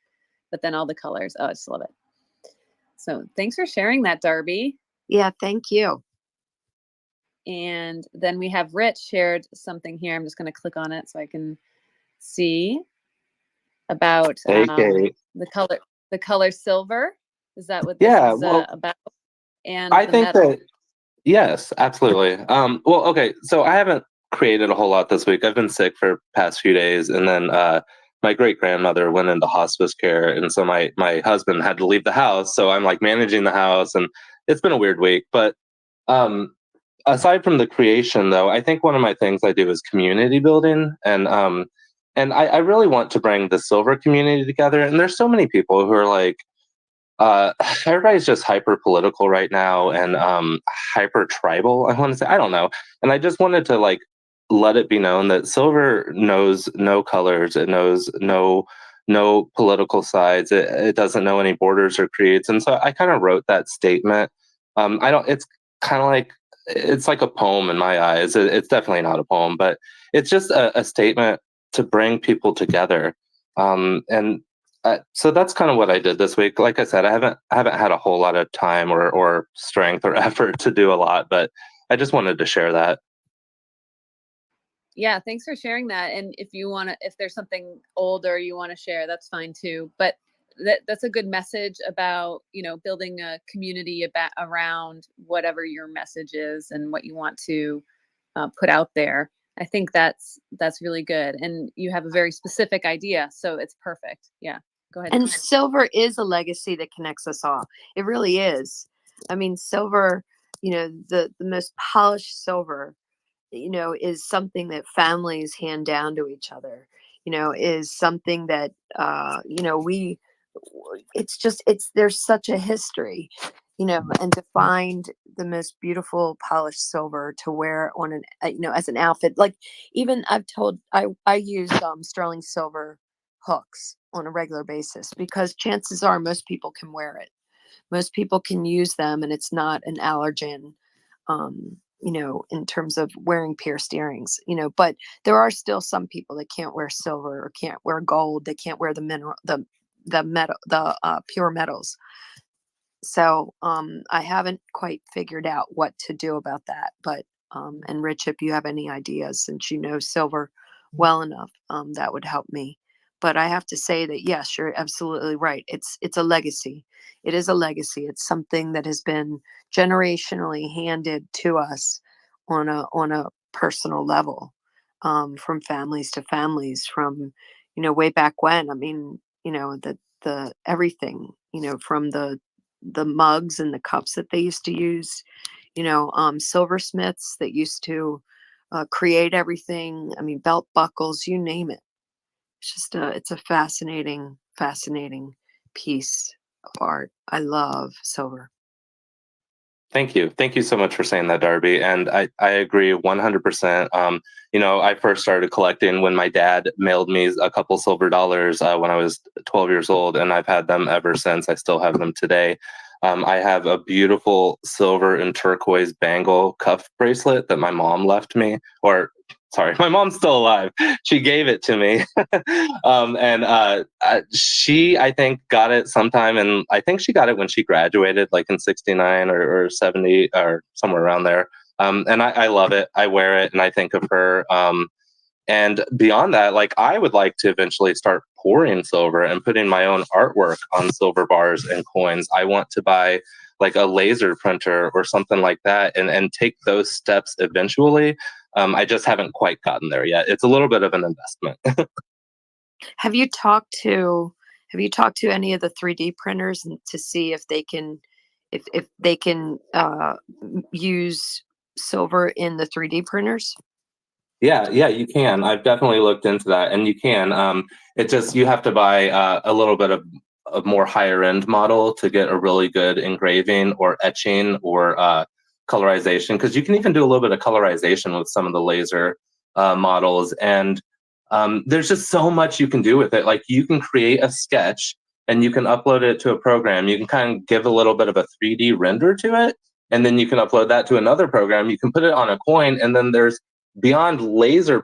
but then all the colors. Oh, I just love it. So thanks for sharing that, Darby. Yeah, thank you. And then we have Rich shared something here. I'm just going to click on it so I can see about the color silver. Is that what this is about? And I the think metal. that, yes, absolutely. Well, okay, so I haven't created a whole lot this week. I've been sick for past few days, and then my great grandmother went into hospice care, and so my husband had to leave the house. So I'm like managing the house, and it's been a weird week. But aside from the creation, though, I think one of my things I do is community building, and I really want to bring the silver community together. And there's so many people who are like, everybody's just hyper political right now, and hyper tribal, I want to say. I don't know. And I just wanted to like let it be known that silver knows no colors. It knows no political sides. It doesn't know any borders or creeds. And so I kind of wrote that statement. It's kind of like, it's like a poem in my eyes. It's definitely not a poem, but it's just a statement to bring people together. And so that's kind of what I did this week. Like I said, I haven't had a whole lot of time or strength or effort to do a lot, but I just wanted to share that. Yeah, thanks for sharing that. And if there's something older you want to share, that's fine too. But that's a good message about, building a community around whatever your message is and what you want to put out there. I think that's really good. And you have a very specific idea, so it's perfect. Yeah, go ahead. And silver is a legacy that connects us all. It really is. I mean, silver, the most polished silver, is something that families hand down to each other, is something that, there's such a history, and to find the most beautiful polished silver to wear on as an outfit. Like, even I use sterling silver hooks on a regular basis, because chances are most people can wear it. Most people can use them, and it's not an allergen, in terms of wearing pierced earrings, but there are still some people that can't wear silver or can't wear gold. They can't wear the mineral, the metal, the pure metals. So I haven't quite figured out what to do about that. But and Rich, if you have any ideas, since you know silver well enough, that would help me. But I have to say that, yes, you're absolutely right. It's a legacy. It is a legacy. It's something that has been generationally handed to us on a personal level, from families to families, from way back when. I mean, the everything, from the mugs and the cups that they used to use, silversmiths that used to create everything. I mean, belt buckles, you name it. It's just it's a fascinating piece of art. I love silver. Thank you so much for saying that, Darby. And I agree 100%. I first started collecting when my dad mailed me a couple silver dollars when I was 12 years old, and I've had them ever since. I still have them today. I have a beautiful silver and turquoise bangle cuff bracelet that my mom left me, or sorry, my mom's still alive. She gave it to me. She, I think, got it sometime, and I think she got it when she graduated, like in 69 or 70 or somewhere around there. And I love it. I wear it and I think of her. And beyond that, like, I would like to eventually start pouring silver and putting my own artwork on silver bars and coins. I want to buy like a laser printer or something like that, and take those steps eventually. I just haven't quite gotten there yet. It's a little bit of an investment. Have you talked to any of the 3D printers to see if they can use silver in the 3D printers? Yeah, you can. I've definitely looked into that, and you can. It just, you have to buy a little bit of a more higher end model to get a really good engraving or etching or colorization, because you can even do a little bit of colorization with some of the laser models. And there's just so much you can do with it. Like, you can create a sketch and you can upload it to a program. You can kind of give a little bit of a 3D render to it, and then you can upload that to another program. You can put it on a coin, and then there's beyond laser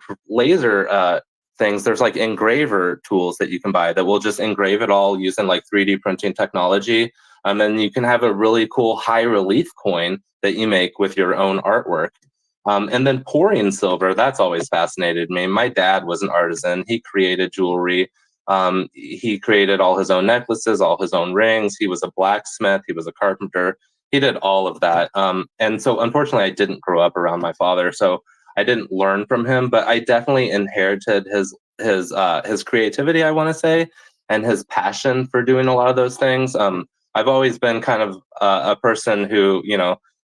things, there's like engraver tools that you can buy that will just engrave it all using like 3D printing technology. And you can have a really cool high relief coin that you make with your own artwork. And then pouring silver, that's always fascinated me. My dad was an artisan. He created jewelry. He created all his own necklaces, all his own rings. He was a blacksmith. He was a carpenter. He did all of that. And so unfortunately, I didn't grow up around my father. So I didn't learn from him, but I definitely inherited his creativity, I want to say, and his passion for doing a lot of those things. I've always been kind of a person who,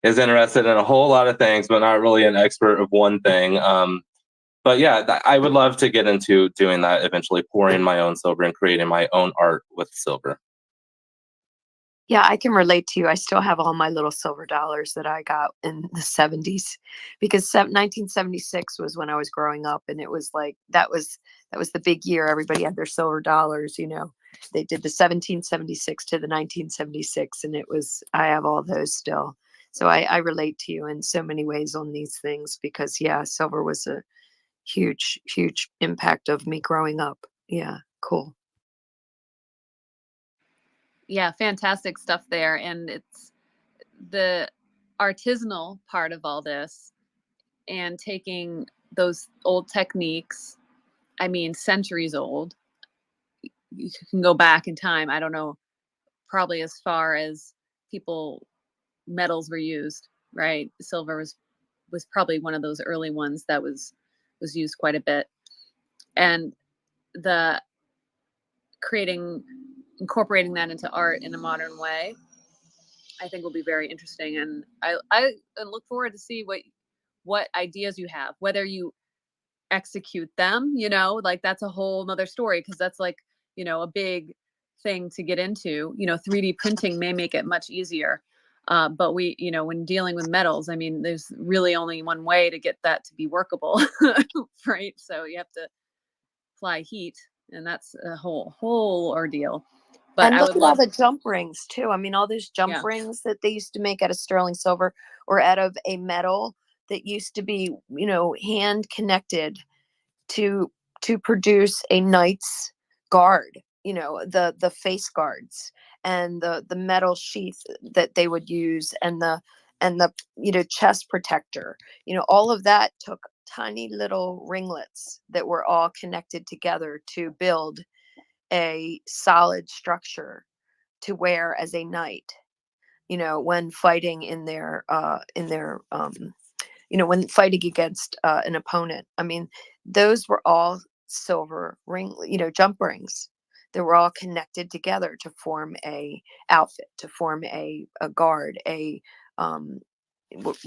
is interested in a whole lot of things, but not really an expert of one thing. But yeah, I would love to get into doing that eventually, pouring my own silver and creating my own art with silver. Yeah, I can relate to you. I still have all my little silver dollars that I got in the 70s, because 1976 was when I was growing up, and it was like that was the big year. Everybody had their silver dollars, They did the 1776 to the 1976, and I have all those still. So I relate to you in so many ways on these things, because yeah, silver was a huge, huge impact of me growing up. Yeah, cool. Yeah, fantastic stuff there. And it's the artisanal part of all this, and taking those old techniques, I mean, centuries old. You can go back in time, I don't know, probably as far as metals were used, right? Silver was probably one of those early ones that was used quite a bit. And the incorporating that into art in a modern way, I think will be very interesting. And I look forward to see what ideas you have, whether you execute them, like that's a whole nother story, because that's like, a big thing to get into. 3D printing may make it much easier. But when dealing with metals, I mean, there's really only one way to get that to be workable, right? So you have to apply heat, and that's a whole ordeal. But and I look would at all love, the jump rings too. I mean, all those jump rings that they used to make out of sterling silver or out of a metal that used to be, hand connected to produce a knight's guard, the face guards, and the metal sheath that they would use, and the chest protector. All of that took tiny little ringlets that were all connected together to build a solid structure to wear as a knight, when fighting when fighting against an opponent. I mean, those were all silver jump rings. They were all connected together to form a outfit, to form a guard,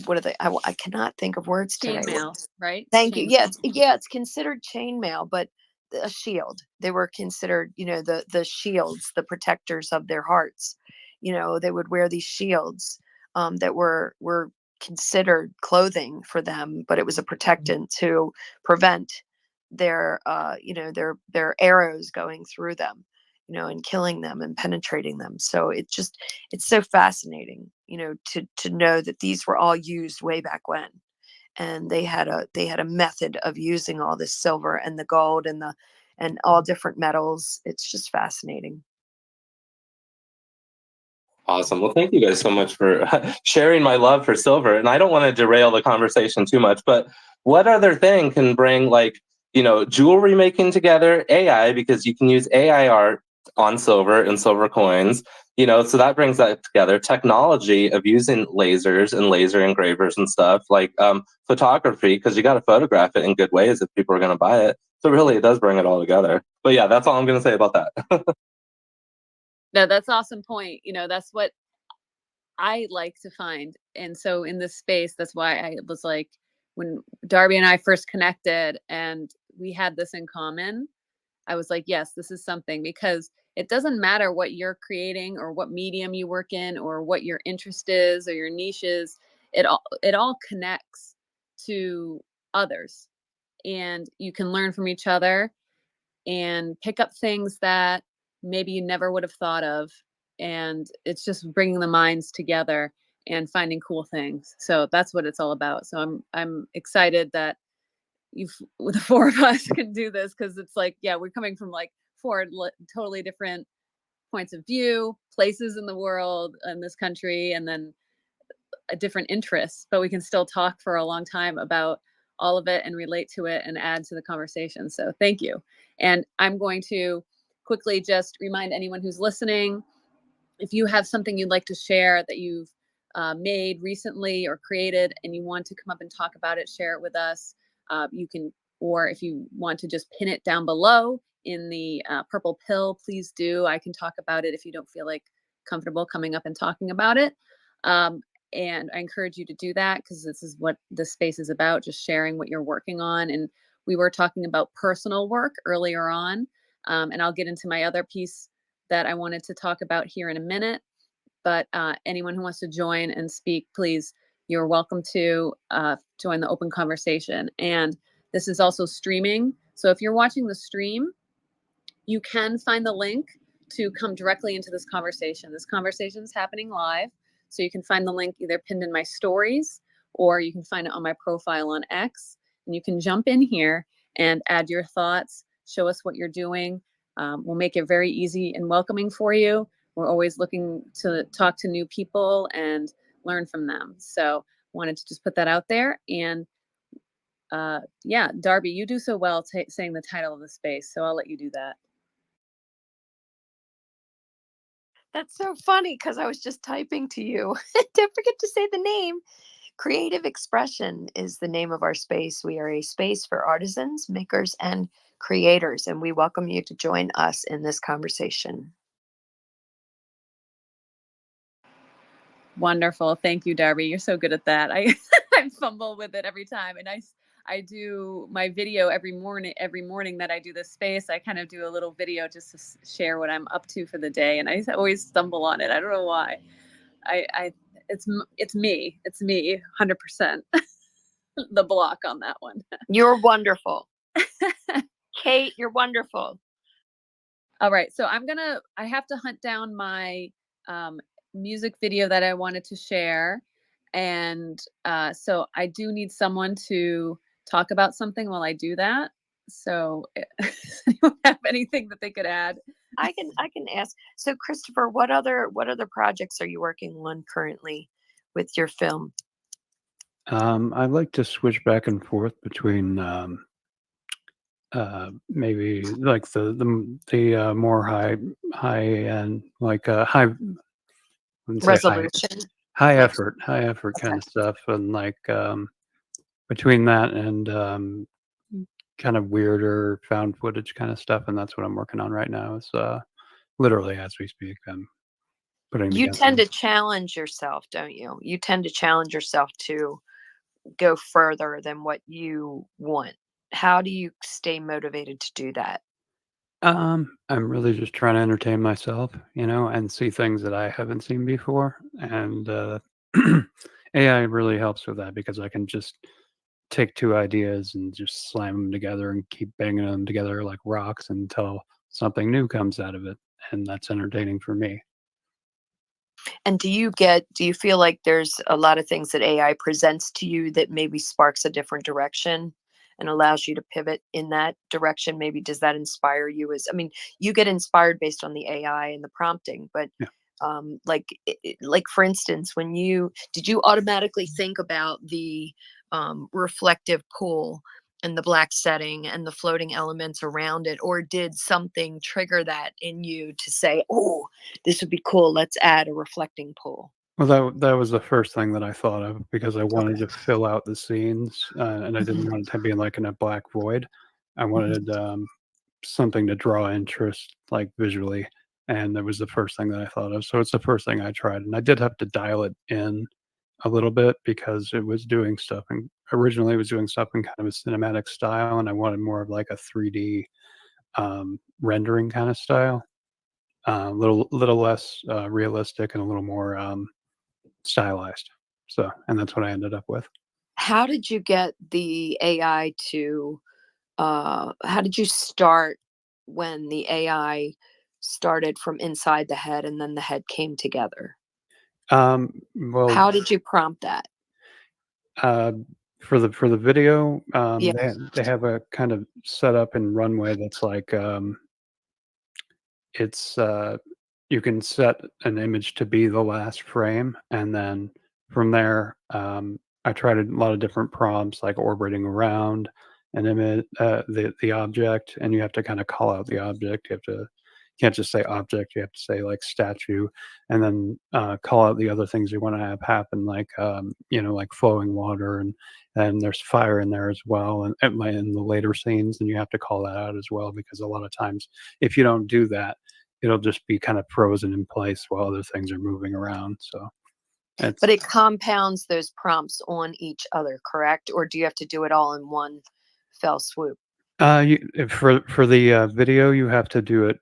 what are they? I cannot think of words today. chainmail, right? Thank you. It's considered chainmail, but a shield. They were considered, the shields, the protectors of their hearts. They would wear these shields that were considered clothing for them, but it was a protectant to prevent their their arrows going through them, and killing them and penetrating them. So it's so fascinating, to know that these were all used way back when, and they had a method of using all this silver and the gold and all different metals. It's just fascinating. Awesome. Well, thank you guys so much for sharing my love for silver. And I don't want to derail the conversation too much, but what other thing can bring jewelry making together, AI, because you can use AI art on silver and silver coins, so that brings that together. Technology of using lasers and laser engravers and stuff, like photography, because you got to photograph it in good ways if people are going to buy it. So really, it does bring it all together. But yeah, that's all I'm going to say about that. No, that's awesome point. That's what I like to find. And so in this space, that's why I was like, when Darby and I first connected and we had this in common, I was like, yes, this is something, because it doesn't matter what you're creating or what medium you work in or what your interest is or your niche is. It all connects to others, and you can learn from each other and pick up things that maybe you never would have thought of. And it's just bringing the minds together and finding cool things. So that's what it's all about. So I'm excited that the four of us can do this, because it's like, yeah, we're coming from like four totally different points of view, places in the world, in this country, and then different interests, but we can still talk for a long time about all of it and relate to it and add to the conversation. So thank you. And I'm going to quickly just remind anyone who's listening, if you have something you'd like to share that you've made recently or created and you want to come up and talk about it, share it with us. You can, or if you want to just pin it down below in the purple pill, please do. I can talk about it if you don't feel like comfortable coming up and talking about it. And I encourage you to do that, because this is what this space is about, just sharing what you're working on. And we were talking about personal work earlier on, and I'll get into my other piece that I wanted to talk about here in a minute. But anyone who wants to join and speak, please, you're welcome to join the open conversation. And this is also streaming. So if you're watching the stream, you can find the link to come directly into this conversation. This conversation is happening live. So you can find the link either pinned in my stories, or you can find it on my profile on X. And you can jump in here and add your thoughts, show us what you're doing. We'll make it very easy and welcoming for you. We're always looking to talk to new people and learn from them. So wanted to just put that out there. And yeah, Darby, you do so well saying the title of the space, so I'll let you do that. That's so funny, because I was just typing to you. Don't forget to say the name. Creative Expression is the name of our space. We are a space for artisans, makers, and creators, and we welcome you to join us in this conversation. Wonderful. Thank you, Darby. You're so good at that. I fumble with it every time. And I do my video every morning that I do this space. I kind of do a little video just to share what I'm up to for the day. And I always stumble on it. I don't know why. It's me. It's me, 100%. The block on that one. You're wonderful. Cate, you're wonderful. All right. So I have to hunt down my music video that I wanted to share. And so I do need someone to talk about something while I do that. So does anyone have anything that they could add? I can ask. So Christopher, what other projects are you working on currently with your film? I like to switch back and forth between maybe like the more high end, like I wouldn't say Resolution. high Like- effort kind Okay. of stuff, and like between that and kind of weirder found footage kind of stuff, and that's what I'm working on right now. Is literally as we speak, I'm putting You together. tend to challenge yourself, don't you? You tend to challenge yourself to go further than what you want. How do you stay motivated to do that? I'm really just trying to entertain myself, and see things that I haven't seen before. And AI really helps with that, because I can just take two ideas and just slam them together and keep banging them together like rocks until something new comes out of it. And that's entertaining for me. And do you feel like there's a lot of things that AI presents to you that maybe sparks a different direction and allows you to pivot in that direction? Maybe does that inspire you? You get inspired based on the AI and the prompting, but Yeah. like for instance, did you automatically think about the reflective pool and the black setting and the floating elements around it, or did something trigger that in you to say, oh, this would be cool, let's add a reflecting pool? Well, that was the first thing that I thought of, because I wanted Okay. to fill out the scenes, and I didn't want it to be like in a black void. I wanted something to draw interest, like visually, and that was the first thing that I thought of. So it's the first thing I tried, and I did have to dial it in a little bit, because it was doing stuff, and originally it was doing stuff in kind of a cinematic style, and I wanted more of like a 3D rendering kind of style, little less realistic and a little more stylized. So, and that's what I ended up with. How did you get the AI to how did you start when the AI started from inside the head and then the head came together? Well, How did you prompt that? uh, For the video, Yeah. they have a kind of setup in Runway that's like it's you can set an image to be the last frame, and then from there, I tried a lot of different prompts like orbiting around an image, the object, and you have to kind of call out the object. You can't just say object. You have to say like statue, and then call out the other things you want to have happen, like like flowing water, and there's fire in there as well, and in the later scenes, and you have to call that out as well, because a lot of times if you don't do that, it'll just be kind of frozen in place while other things are moving around. So it's But it compounds those prompts on each other, correct? Or do you have to do it all in one fell swoop? for the video, you have to do it.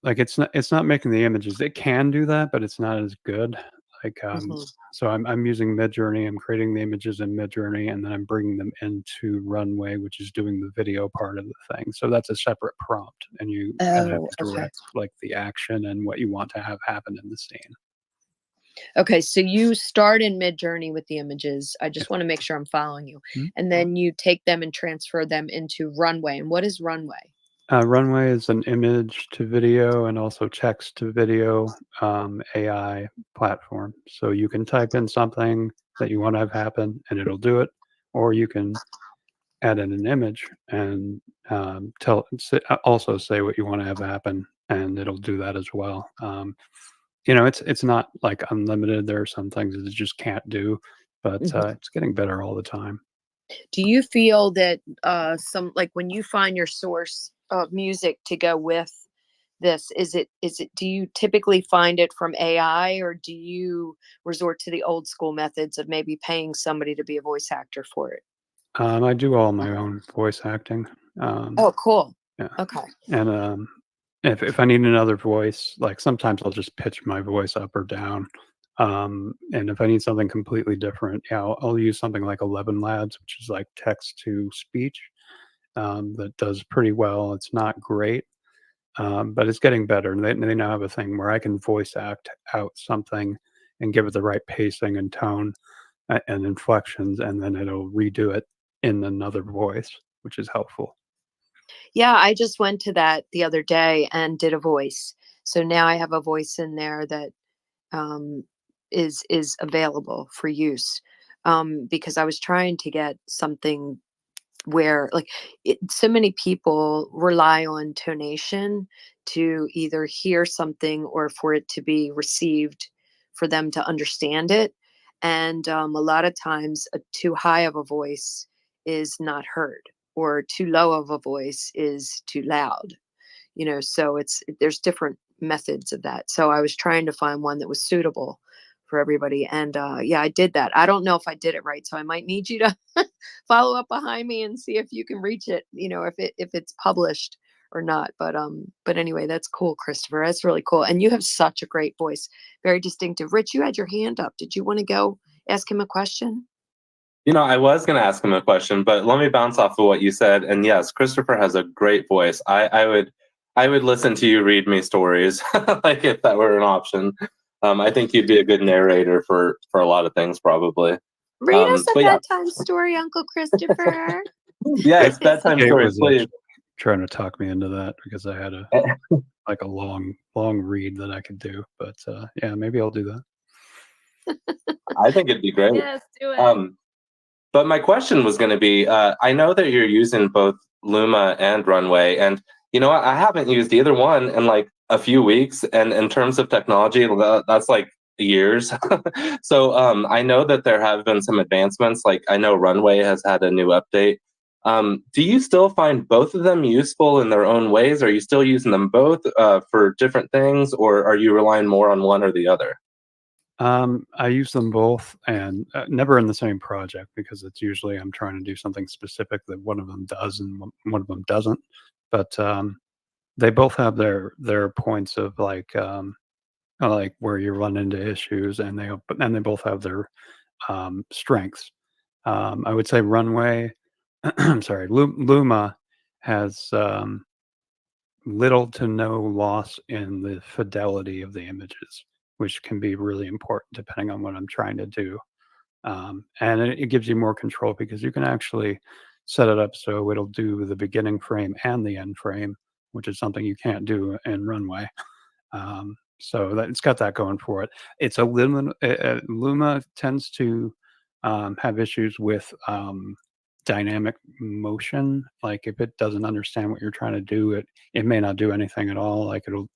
Like it's not making the images. It can do that, but it's not as good. Like Mhm. so I'm using Midjourney. I'm creating the images in Midjourney, and then I'm bringing them into Runway, which is doing the video part of the thing. So that's a separate prompt, and you kind of have Oh, to okay. direct like the action and what you want to have happen in the scene. Okay, so you start in Midjourney with the images. I just want to make sure I'm following you. Mhm. And then you take them and transfer them into Runway. And what is Runway? Runway is an image to video and also text to video AI platform. So you can type in something that you want to have happen, and it'll do it, or you can add in an image and also say what you want to have happen, and it'll do that as well. It's not like unlimited. There are some things that it just can't do, but Mhm. it's getting better all the time. Do you feel that some like when you find your source of music to go with this, is it do you typically find it from AI, or do you resort to the old school methods of maybe paying somebody to be a voice actor for it? I do all my own voice acting. Um, Oh, cool. yeah. Okay. And if I need another voice, like sometimes I'll just pitch my voice up or down. And if I need something completely different, yeah, I'll use something like 11 Labs, which is like text to speech. That does pretty well. It's not great, but it's getting better. And they now have a thing where I can voice act out something and give it the right pacing and tone and inflections, and then it'll redo it in another voice, which is helpful. Yeah, I just went to that the other day and did a voice. So now I have a voice in there that um, is available for use, because I was trying to get something where like so many people rely on tonation to either hear something or for it to be received, for them to understand it. And a lot of times too high of a voice is not heard, or too low of a voice is too loud, so there's different methods of that. So I was trying to find one that was suitable for everybody, and yeah, I did that. I don't know if I did it right, so I might need you to follow up behind me and see if you can reach it, if it's published or not. But anyway, that's cool, Christopher. That's really cool, and you have such a great voice, very distinctive. Rich, you had your hand up. Did you want to go ask him a question? I was going to ask him a question, but let me bounce off of what you said. And yes, Christopher has a great voice. I would listen to you read me stories, like if that were an option. I think you'd be a good narrator for a lot of things, probably. Read us a But yeah, bedtime story, Uncle Christopher. yes, bedtime Kate stories, was please. trying to talk me into that because I had like a long read that I could do. But yeah, maybe I'll do that. I think it'd be great. Yes, do it. But my question was going to be, I know that you're using both Luma and Runway, and you know what? I haven't used either one in like a few weeks. And in terms of technology, that's like years. So I know that there have been some advancements. Like I know Runway has had a new update. Do you still find both of them useful in their own ways? Are you still using them both for different things, or are you relying more on one or the other? I use them both, and never in the same project, because it's usually I'm trying to do something specific that one of them does and one of them doesn't. But they both have their points of like where you run into issues, and they both have their strengths. I would say Runway, I'm sorry, Luma has little to no loss in the fidelity of the images, which can be really important depending on what I'm trying to do. And it gives you more control because you can actually set it up so it'll do the beginning frame and the end frame, which is something you can't do in Runway. So that it's got that going for it. It's a Luma tends to have issues with dynamic motion. Like if it doesn't understand what you're trying to do, it may not do anything at all. Like it'll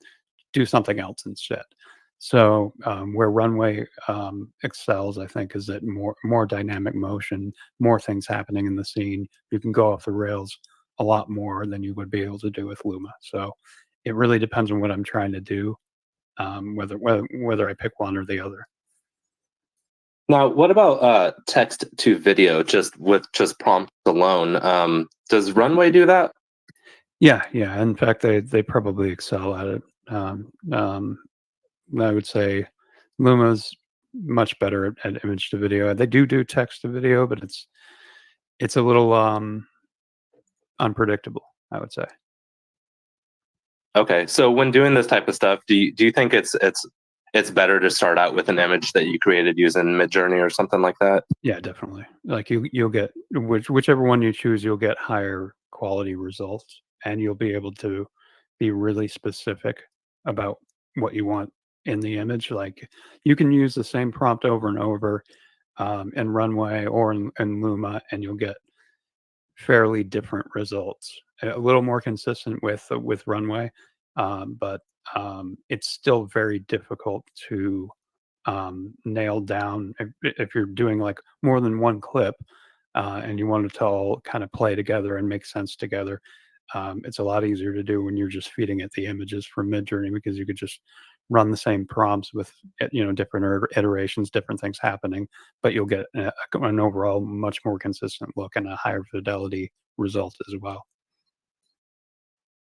do something else instead. So where Runway excels, I think, is that more dynamic motion, more things happening in the scene. You can go off the rails a lot more than you would be able to do with Luma. So it really depends on what I'm trying to do, whether I pick one or the other. Now, what about text to video, just with just prompts alone? Does Runway do that? Yeah. In fact, they probably excel at it. I would say Luma's much better at image to video. They do text to video, but it's a little unpredictable, I would say. Okay, so when doing this type of stuff, do you think it's better to start out with an image that you created using Midjourney or something like that? Yeah, definitely. Like you'll get whichever one you choose, you'll get higher quality results, and you'll be able to be really specific about what you want in the image. Like you can use the same prompt over and over in Runway or in Luma, and you'll get fairly different results. A little more consistent with Runway, but it's still very difficult to nail down if you're doing like more than one clip and you want it to all kind of play together and make sense together. It's a lot easier to do when you're just feeding it the images from Midjourney, because you could just run the same prompts with different iterations, different things happening, but you'll get an overall much more consistent look and a higher fidelity result as well.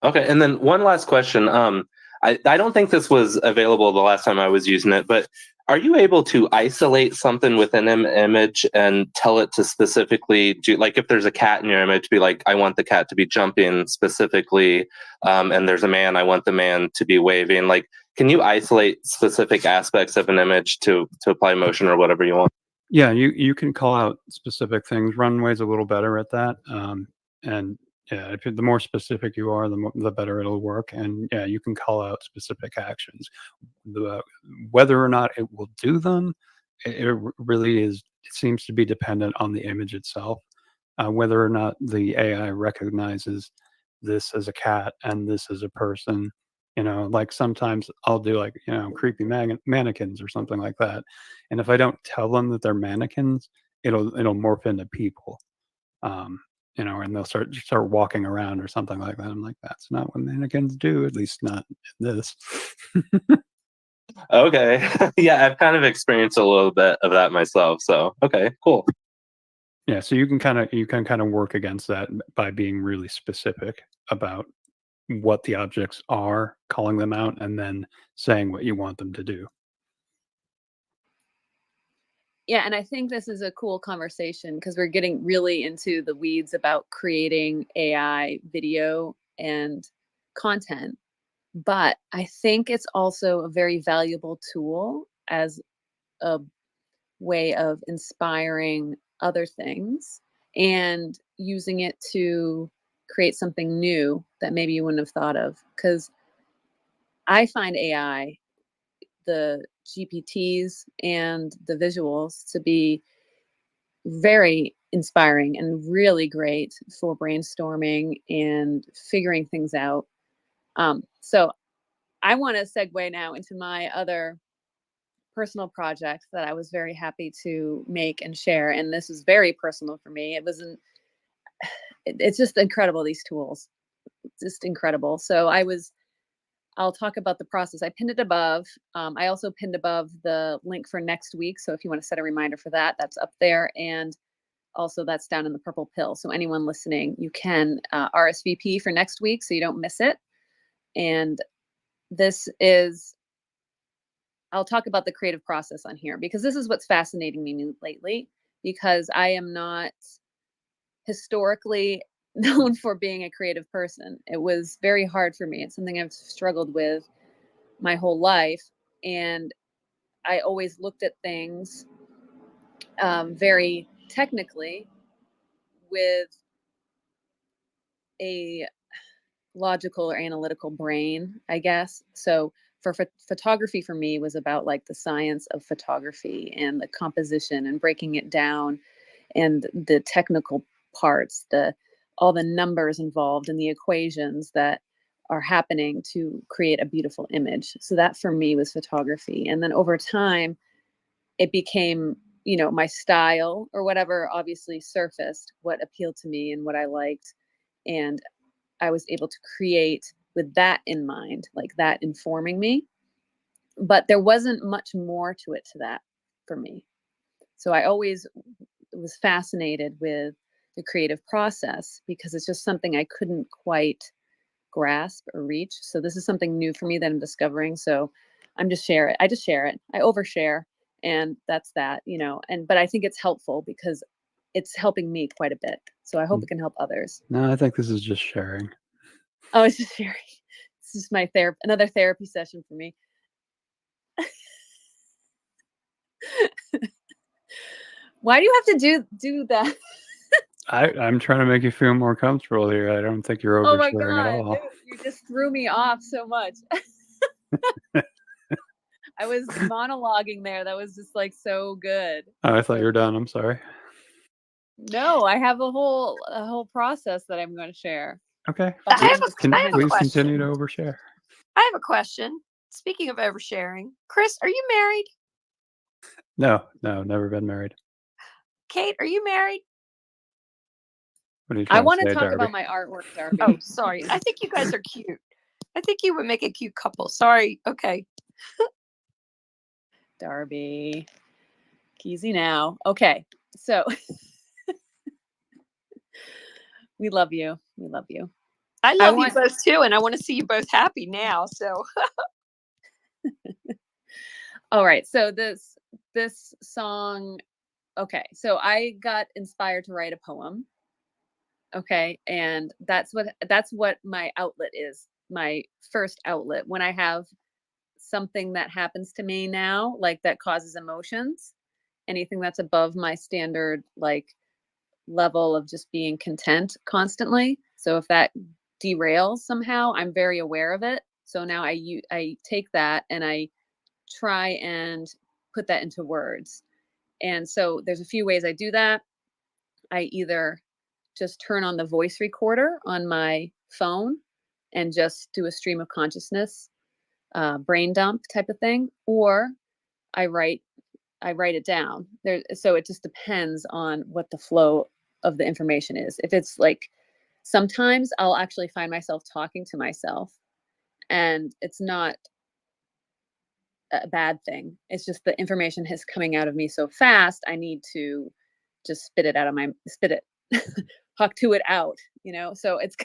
Okay, and then one last question. I don't think this was available the last time I was using it, but are you able to isolate something within an image and tell it to specifically do, like if there's a cat in your image, be like, I want the cat to be jumping specifically, and there's a man, I want the man to be waving. Like, can you isolate specific aspects of an image to apply motion or whatever you want? Yeah, you can call out specific things. Runway's a little better at that, and yeah, the more specific you are, the better it'll work. And yeah, you can call out specific actions. Whether or not it will do them, it really is. It seems to be dependent on the image itself. Whether or not the AI recognizes this as a cat and this as a person. Like sometimes I'll do like creepy mannequins or something like that, and if I don't tell them that they're mannequins, it'll morph into people. And they'll start walking around or something like that. I'm like, that's not what mannequins do, at least not in this. Okay. Yeah, I've kind of experienced a little bit of that myself. So, okay, cool. Yeah, so you can kind of work against that by being really specific about what the objects are, calling them out, and then saying what you want them to do. Yeah, and I think this is a cool conversation because we're getting really into the weeds about creating AI video and content. But I think it's also a very valuable tool as a way of inspiring other things and using it to create something new that maybe you wouldn't have thought of. Because I find AI, the GPTs and the visuals, to be very inspiring and really great for brainstorming and figuring things out. So I want to segue now into my other personal project that I was very happy to make and share. And this is very personal for me. It's just incredible, these tools. It's just incredible. So I'll talk about the process. I pinned it above. I also pinned above the link for next week. So if you want to set a reminder for that, that's up there. And also that's down in the purple pill. So anyone listening, you can RSVP for next week so you don't miss it. And I'll talk about the creative process on here because this is what's fascinating me lately, because I am not historically known for being a creative person. It was very hard for me. It's something I've struggled with my whole life. And I always looked at things very technically with a logical or analytical brain, I guess. So for photography for me was about like the science of photography and the composition and breaking it down and the technical parts, all the numbers involved and the equations that are happening to create a beautiful image. So that for me was photography. And then over time, it became, my style or whatever obviously surfaced what appealed to me and what I liked. And I was able to create with that in mind, like that informing me. But there wasn't much more to it to that for me. So I always was fascinated with the creative process because it's just something I couldn't quite grasp or reach. So this is something new for me that I'm discovering. So I just share it. I overshare. And that's that, but I think it's helpful because it's helping me quite a bit. So I hope it can help others. No, I think this is just sharing. Oh, it's just sharing. This is my another therapy session for me. Why do you have to do that? I'm trying to make you feel more comfortable here. I don't think you're Oh my oversharing at God, all. you just threw me off so much. I was monologuing there. That was just like so good. Oh, I thought you were done. I'm sorry. No, I have a whole process that I'm going to share. Okay. I have a Please question. continue to overshare. I have a question. Speaking of oversharing, Chris, are you married? No, never been married. Cate, are you married? What are you I trying want to to say, talk Darby? about my artwork, Darby. Oh, sorry. I think you guys are cute. I think you would make a cute couple. Sorry. Okay. Darby. Easy now. Okay. So we love you. We love you. I love you both too, and I want to see you both happy now. So all right. So this song, okay. So I got inspired to write a poem. Okay. And that's what my outlet is. My first outlet when I have something that happens to me now, like that causes emotions, anything that's above my standard, like level of just being content constantly. So if that derails somehow, I'm very aware of it. So now I take that and I try and put that into words. And so there's a few ways I do that. I either just turn on the voice recorder on my phone and just do a stream of consciousness, brain dump type of thing, or I write it down. So it just depends on what the flow of the information is. If it's like sometimes I'll actually find myself talking to myself, and it's not a bad thing. It's just the information is coming out of me so fast. I need to just spit it, talk to it out, So it's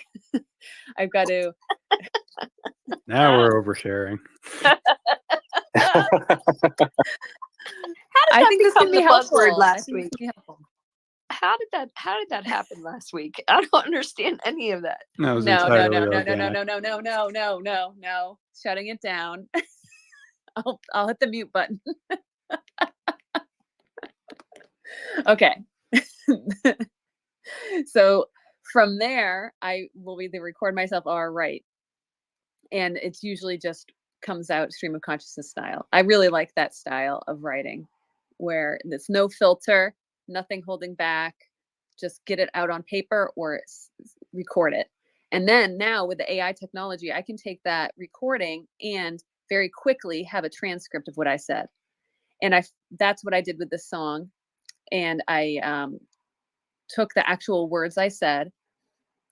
I've got to. Now we're oversharing. I think this become the buzzword last week. How did that happen last week? I don't understand any of that. No. Shutting it down. I'll hit the mute button. Okay. So from there, I will either record myself or write. And it's usually just comes out stream of consciousness style. I really like that style of writing where there's no filter, nothing holding back, just get it out on paper or record it. And then now with the AI technology, I can take that recording and very quickly have a transcript of what I said. And that's what I did with this song. And I took the actual words I said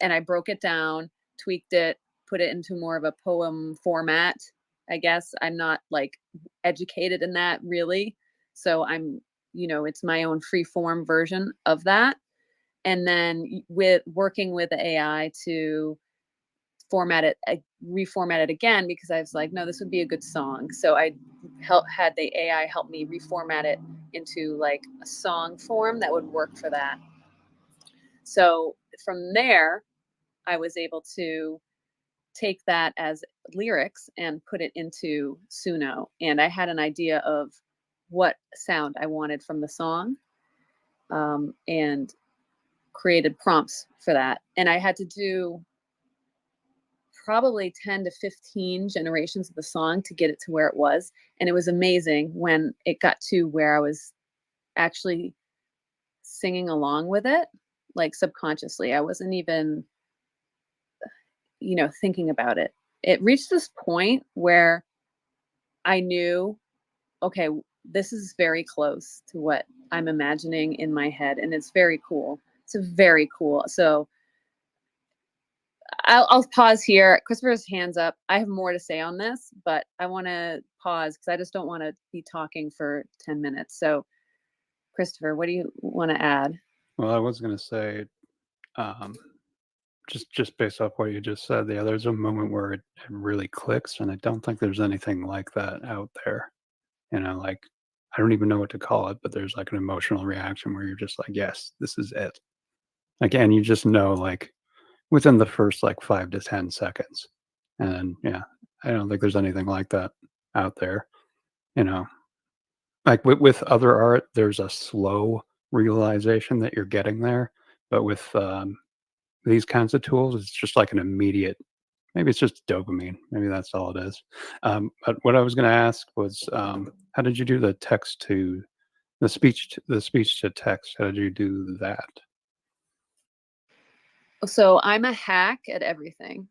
and I broke it down, tweaked it, put it into more of a poem format. I guess I'm not like educated in that really. So I'm, it's my own free form version of that. And then with working with the AI to reformat it again, because I was like, no, this would be a good song. So I had the AI help me reformat it into like a song form that would work for that. So from there, I was able to take that as lyrics and put it into Suno. And I had an idea of what sound I wanted from the song. and created prompts for that. And I had to do probably 10 to 15 generations of the song to get it to where it was. And it was amazing when it got to where I was actually singing along with it, like subconsciously. I wasn't even, thinking about it. It reached this point where I knew, okay, this is very close to what I'm imagining in my head. And it's very cool. It's very cool. So I'll pause here. Christopher's hands up. I have more to say on this, but I want to pause because I just don't want to be talking for 10 minutes. So Christopher, what do you want to add? Well, I was going to say, just based off what you just said, there's a moment where it really clicks, and I don't think there's anything like that out there. Like, I don't even know what to call it, but there's like an emotional reaction where you're just like, yes, this is it. Again, you just know, like, within the first like 5 to 10 seconds. And yeah, I don't think there's anything like that out there. Like with other art, there's a slow realization that you're getting there. But with these kinds of tools, it's just like an immediate, maybe it's just dopamine. Maybe that's all it is. But what I was going to ask was, how did you do the speech to text? How did you do that? So I'm a hack at everything.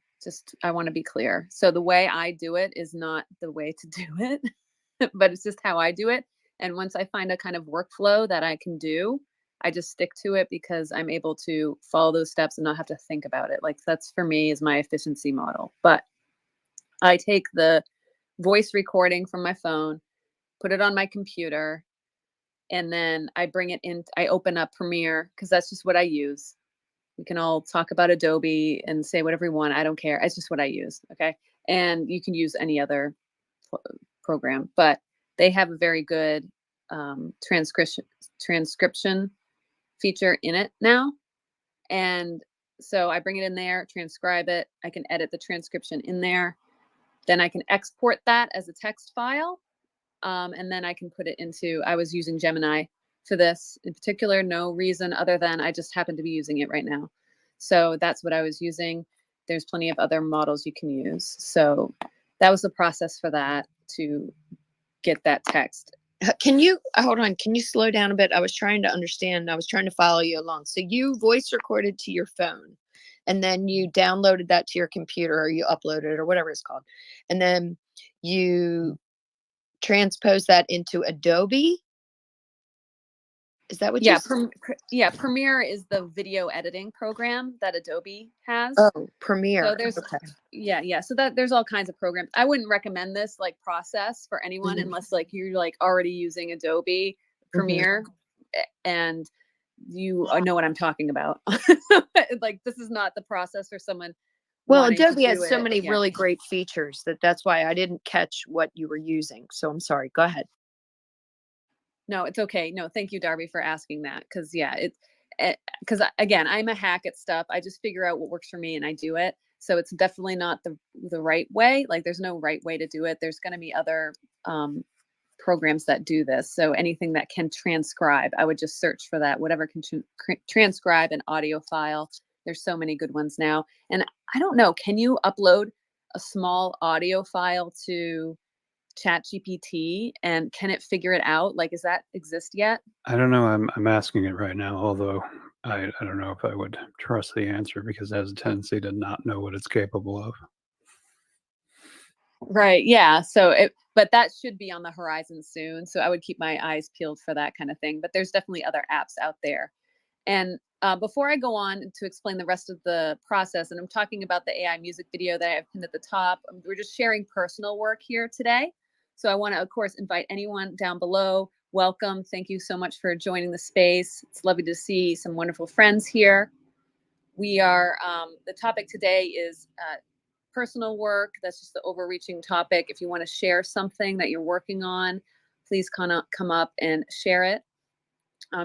I want to be clear. So the way I do it is not the way to do it, but it's just how I do it. And once I find a kind of workflow that I can do, I just stick to it because I'm able to follow those steps and not have to think about it. Like, that's for me is my efficiency model. But I take the voice recording from my phone, put it on my computer, and then I bring it in. I open up Premiere because that's just what I use. We can all talk about Adobe and say whatever we want. I don't care. It's just what I use. Okay. And you can use any other program, but they have a very good transcription feature in it now. And so I bring it in there, transcribe it. I can edit the transcription in there. Then I can export that as a text file. And then I can put it into, I was using Gemini for this in particular, no reason other than I just happen to be using it right now. So that's what I was using. There's plenty of other models you can use. So that was the process for that, to get that text. Can you hold on? Can you slow down a bit? I was trying to understand. I was trying to follow you along. So you voice recorded to your phone, and then you downloaded that to your computer, or you uploaded it, or whatever it's called. And then you transpose that into Adobe. Is that what you said? Premiere is the video editing program that Adobe has. Oh, Premiere. So there's, so that there's all kinds of programs. I wouldn't recommend this like process for anyone unless like you're like already using Adobe Premiere and you know what I'm talking about. Like, this is not the process for someone. Well, Adobe has so many really great features that's why I didn't catch what you were using. So I'm sorry. Go ahead. No, it's okay. No, thank you, Darby, for asking that. Because because again, I'm a hack at stuff. I just figure out what works for me and I do it. So it's definitely not the right way. Like, there's no right way to do it. There's going to be other programs that do this. So anything that can transcribe, I would just search for that. Whatever can transcribe an audio file. There's so many good ones now. And I don't know, can you upload a small audio file to ChatGPT and can it figure it out? Like, does that exist yet? I don't know. I'm asking it right now, although I don't know if I would trust the answer because it has a tendency to not know what it's capable of. Right. Yeah. So but that should be on the horizon soon. So I would keep my eyes peeled for that kind of thing. But there's definitely other apps out there. And before I go on to explain the rest of the process, and I'm talking about the AI music video that I have pinned at the top, we're just sharing personal work here today. So I want to, of course, invite anyone down below. Welcome. Thank you so much for joining the space. It's lovely to see some wonderful friends here. We are, the topic today is personal work. That's just the overreaching topic. If you want to share something that you're working on, please come up and share it.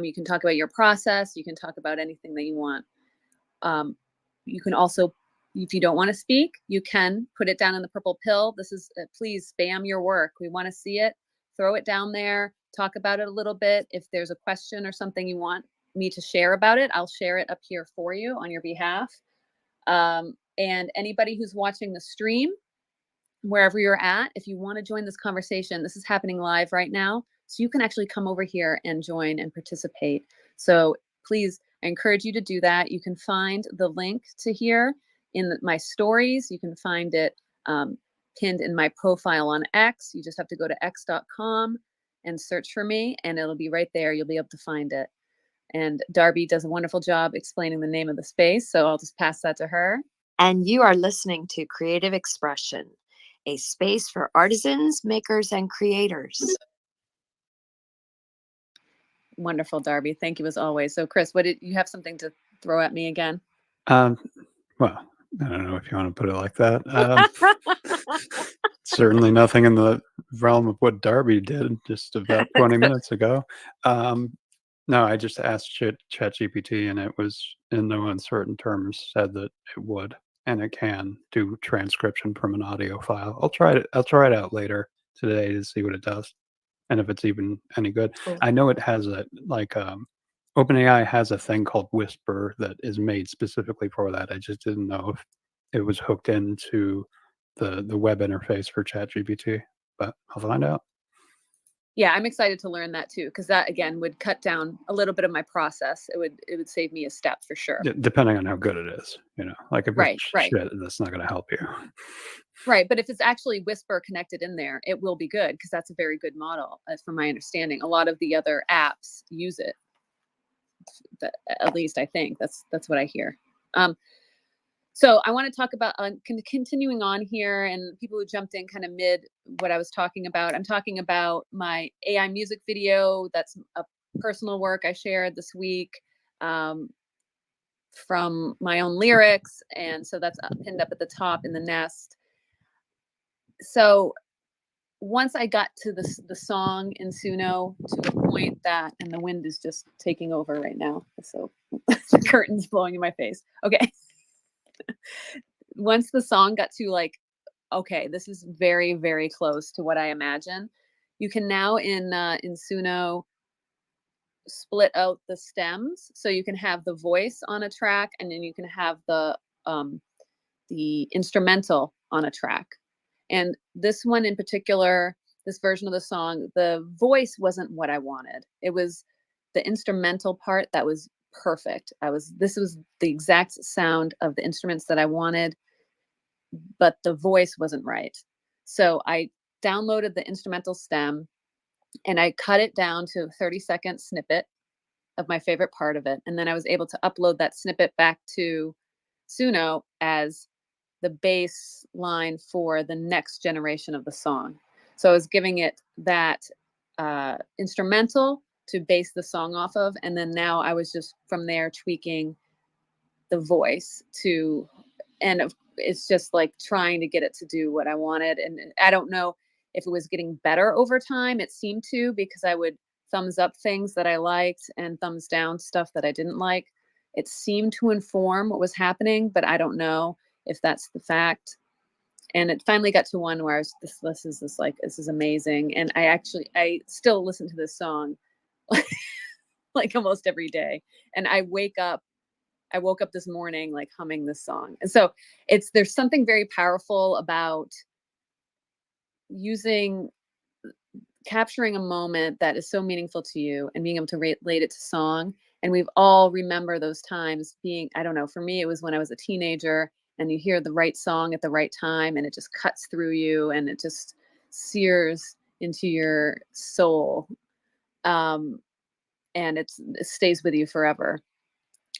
You can talk about your process. You can talk about anything that you want. You can also, if you don't want to speak, you can put it down in the purple pill. This is, please spam your work. We want to see it. Throw it down there. Talk about it a little bit. If there's a question or something you want me to share about it, I'll share it up here for you on your behalf. And anybody who's watching the stream, wherever you're at, if you want to join this conversation, this is happening live right now. So you can actually come over here and join and participate. So please, I encourage you to do that. You can find the link to here in my stories. You can find it pinned in my profile on X. You just have to go to x.com and search for me, and it'll be right there. You'll be able to find it. And Darby does a wonderful job explaining the name of the space, so I'll just pass that to her. And you are listening to Creative X-pression, a space for artisans, makers, and creators. Wonderful, Darby. Thank you as always. So Chris, what did you have something to throw at me again? Well, I don't know if you want to put it like that. Certainly nothing in the realm of what Darby did just about 20 minutes ago. No, I just asked ChatGPT, and it was in no uncertain terms said that it would, and it can do transcription from an audio file. I'll try it out later today to see what it does, and if it's even any good. Cool. I know it has a OpenAI has a thing called Whisper that is made specifically for that. I just didn't know if it was hooked into the web interface for ChatGPT, but I'll find out. Yeah, I'm excited to learn that too, because that again would cut down a little bit of my process. It would save me a step for sure. Depending on how good it is, like if Right, it's right. shit, that's not going to help you. Right, but if it's actually Whisper connected in there, it will be good, because that's a very good model, from my understanding. A lot of the other apps use it. At least I think that's what I hear. So I want to talk about continuing on here, and people who jumped in kind of mid what I was talking about. I'm talking about my AI music video. That's a personal work I shared this week from my own lyrics. And so that's pinned up at the top in the nest. So once I got to the song in Suno to the point that, and the wind is just taking over right now. So the curtain's blowing in my face. Okay. Once the song got to like, okay, this is very, very close to what I imagine. You can now in Suno split out the stems, so you can have the voice on a track, and then you can have the instrumental on a track. And this one in particular, this version of the song, the voice wasn't what I wanted. It was the instrumental part that was perfect. This was the exact sound of the instruments that I wanted, but the voice wasn't right. So I downloaded the instrumental stem and I cut it down to a 30-second snippet of my favorite part of it. And then I was able to upload that snippet back to Suno as the bass line for the next generation of the song. So I was giving it that instrumental to base the song off of. And then now I was just from there tweaking the voice to, and it's just like trying to get it to do what I wanted. And I don't know if it was getting better over time. It seemed to, because I would thumbs up things that I liked and thumbs down stuff that I didn't like. It seemed to inform what was happening, but I don't know if that's the fact. And it finally got to one where I was, this is amazing. And I still listen to this song like almost every day. And I woke up this morning like humming this song. And so there's something very powerful about capturing a moment that is so meaningful to you and being able to relate it to song. And we've all remember those times being, I don't know, for me, it was when I was a teenager and you hear the right song at the right time and it just cuts through you and it just sears into your soul. And it stays with you forever.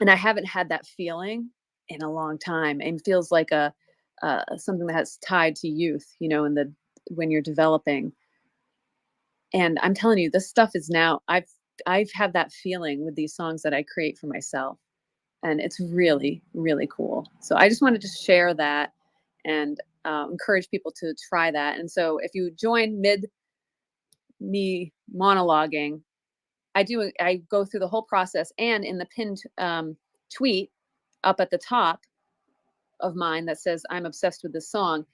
And I haven't had that feeling in a long time. And it feels like something that has tied to youth, when you're developing. And I'm telling you, this stuff is now, I've had that feeling with these songs that I create for myself. And it's really, really cool. So I just wanted to share that and encourage people to try that. And so if you join mid me monologuing, I go through the whole process, and in the pinned tweet up at the top of mine that says, I'm obsessed with this song.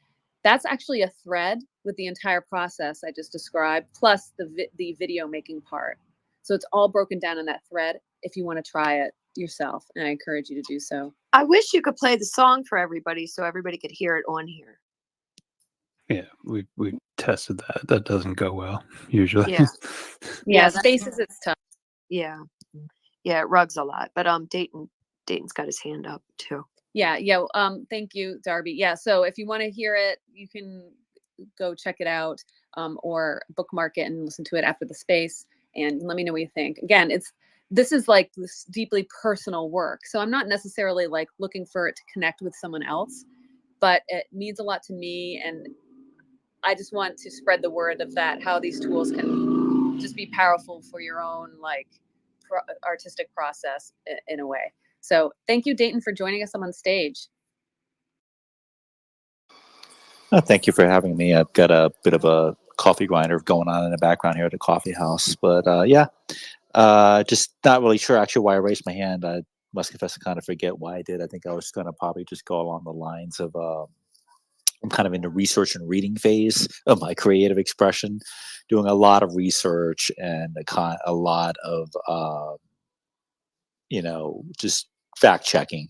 That's actually a thread with the entire process I just described, plus the video making part. So it's all broken down in that thread. if you want to try it yourself, and I encourage you to do so. I wish you could play the song for everybody so everybody could hear it on here. Yeah, we tested that. That doesn't go well usually. Yeah. Yeah, that's- spaces, it's tough. Yeah. Yeah, it rugs a lot. But Dayton's got his hand up too. Yeah. Thank you, Darby. Yeah, so if you want to hear it, you can go check it out, or bookmark it and listen to it after the space, and let me know what you think. Again, this is like this deeply personal work, so I'm not necessarily like looking for it to connect with someone else, but it means a lot to me, and I just want to spread the word of that, how these tools can just be powerful for your own like artistic process in a way. So thank you, Dayton, for joining us on stage. Thank you for having me. I've got a bit of a coffee grinder going on in the background here at the coffee house. But just not really sure actually why I raised my hand. I must confess I kind of forget why I did. I think I was going to probably just go along the lines of I'm kind of in the research and reading phase of my creative expression, doing a lot of research and a lot of, just fact checking,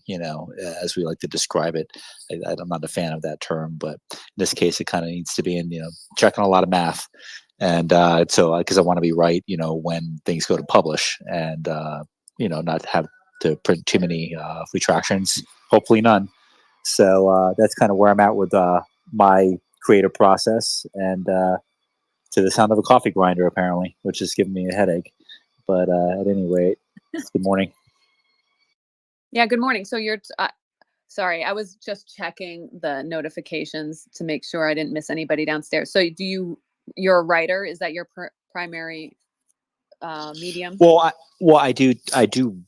as we like to describe it. I'm not a fan of that term, but in this case, it kind of needs to be in, checking a lot of math. And so, because I want to be right, when things go to publish, and, not have to print too many retractions, hopefully none. So that's kind of where I'm at with my creative process, and to the sound of a coffee grinder, apparently, which is giving me a headache. But at any rate, good morning. Yeah, good morning. So sorry, I was just checking the notifications to make sure I didn't miss anybody downstairs. So you're a writer? Is that your primary medium? Well, I do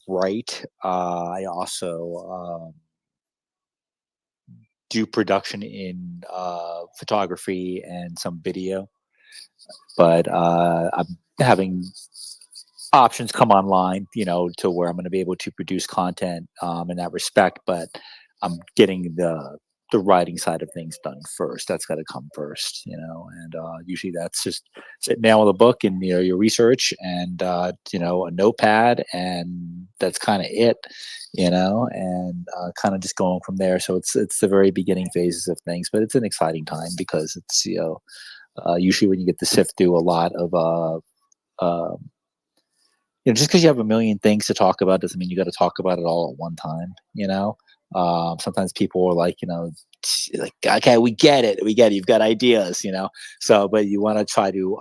write. I also do production in photography and some video, but I'm having options come online, to where I'm going to be able to produce content in that respect. But I'm getting the writing side of things done first. That's got to come first, and usually that's just sitting down with a book and your research and a notepad, and that's kind of it, and kind of just going from there. So it's the very beginning phases of things, but it's an exciting time because it's usually when you get to sift through a lot of just because you have a million things to talk about doesn't mean you got to talk about it all at one time. Sometimes people are like, like, okay, we get it. You've got ideas, So, but you want to try to,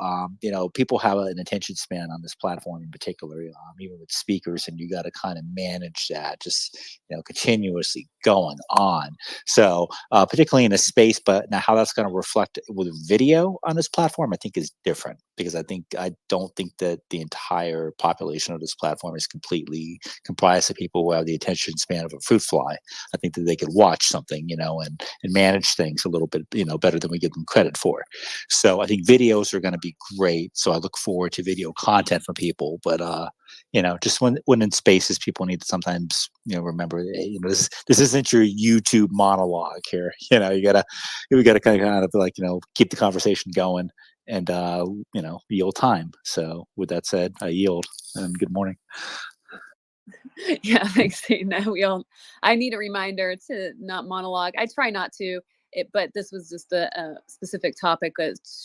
people have an attention span on this platform in particular, even with speakers, and you got to kind of manage that, just continuously going on. So, particularly in a space, but now how that's going to reflect with video on this platform, I think is different, because I don't think that the entire population of this platform is completely comprised of people who have the attention span of a fruit fly. I think that they could watch something, and manage things a little bit, better than we give them credit for. So I think videos are going to be great. So I look forward to video content from people. But just when in spaces, people need to sometimes remember, this isn't your YouTube monologue here. We gotta kind of like keep the conversation going and yield time. So with that said, I yield, and good morning. Yeah, thanks, Dayton. I need a reminder to not monologue. I try not to, but this was just a specific topic,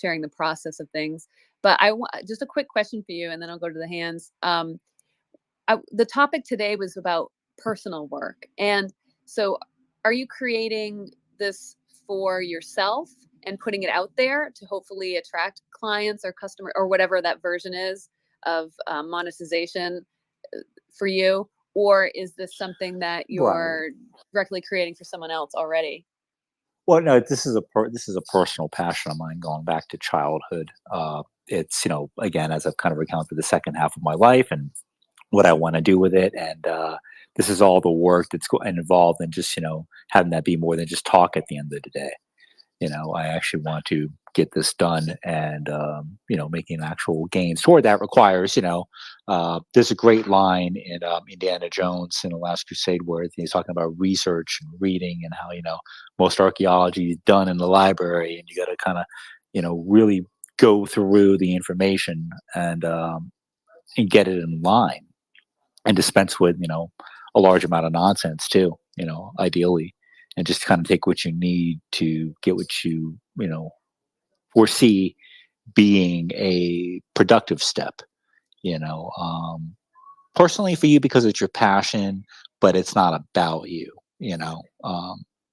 sharing the process of things. But just a quick question for you, and then I'll go to the hands. The topic today was about personal work. And so are you creating this for yourself and putting it out there to hopefully attract clients or customer or whatever that version is of monetization for you? Or is this something that you're directly creating for someone else already? Well, no, this is a personal passion of mine going back to childhood. It's, again, as I've kind of recounted the second half of my life and what I want to do with it. And this is all the work that's involved in just, having that be more than just talk at the end of the day. I actually want to get this done, and, making actual gains toward that requires, there's a great line in Indiana Jones in The Last Crusade where he's talking about research and reading, and how, most archaeology is done in the library, and you got to kind of, really go through the information and get it in line. and dispense with, a large amount of nonsense too, ideally, and just kind of take what you need to get what foresee being a productive step, you know. Personally for you because it's your passion, but it's not about you, you know.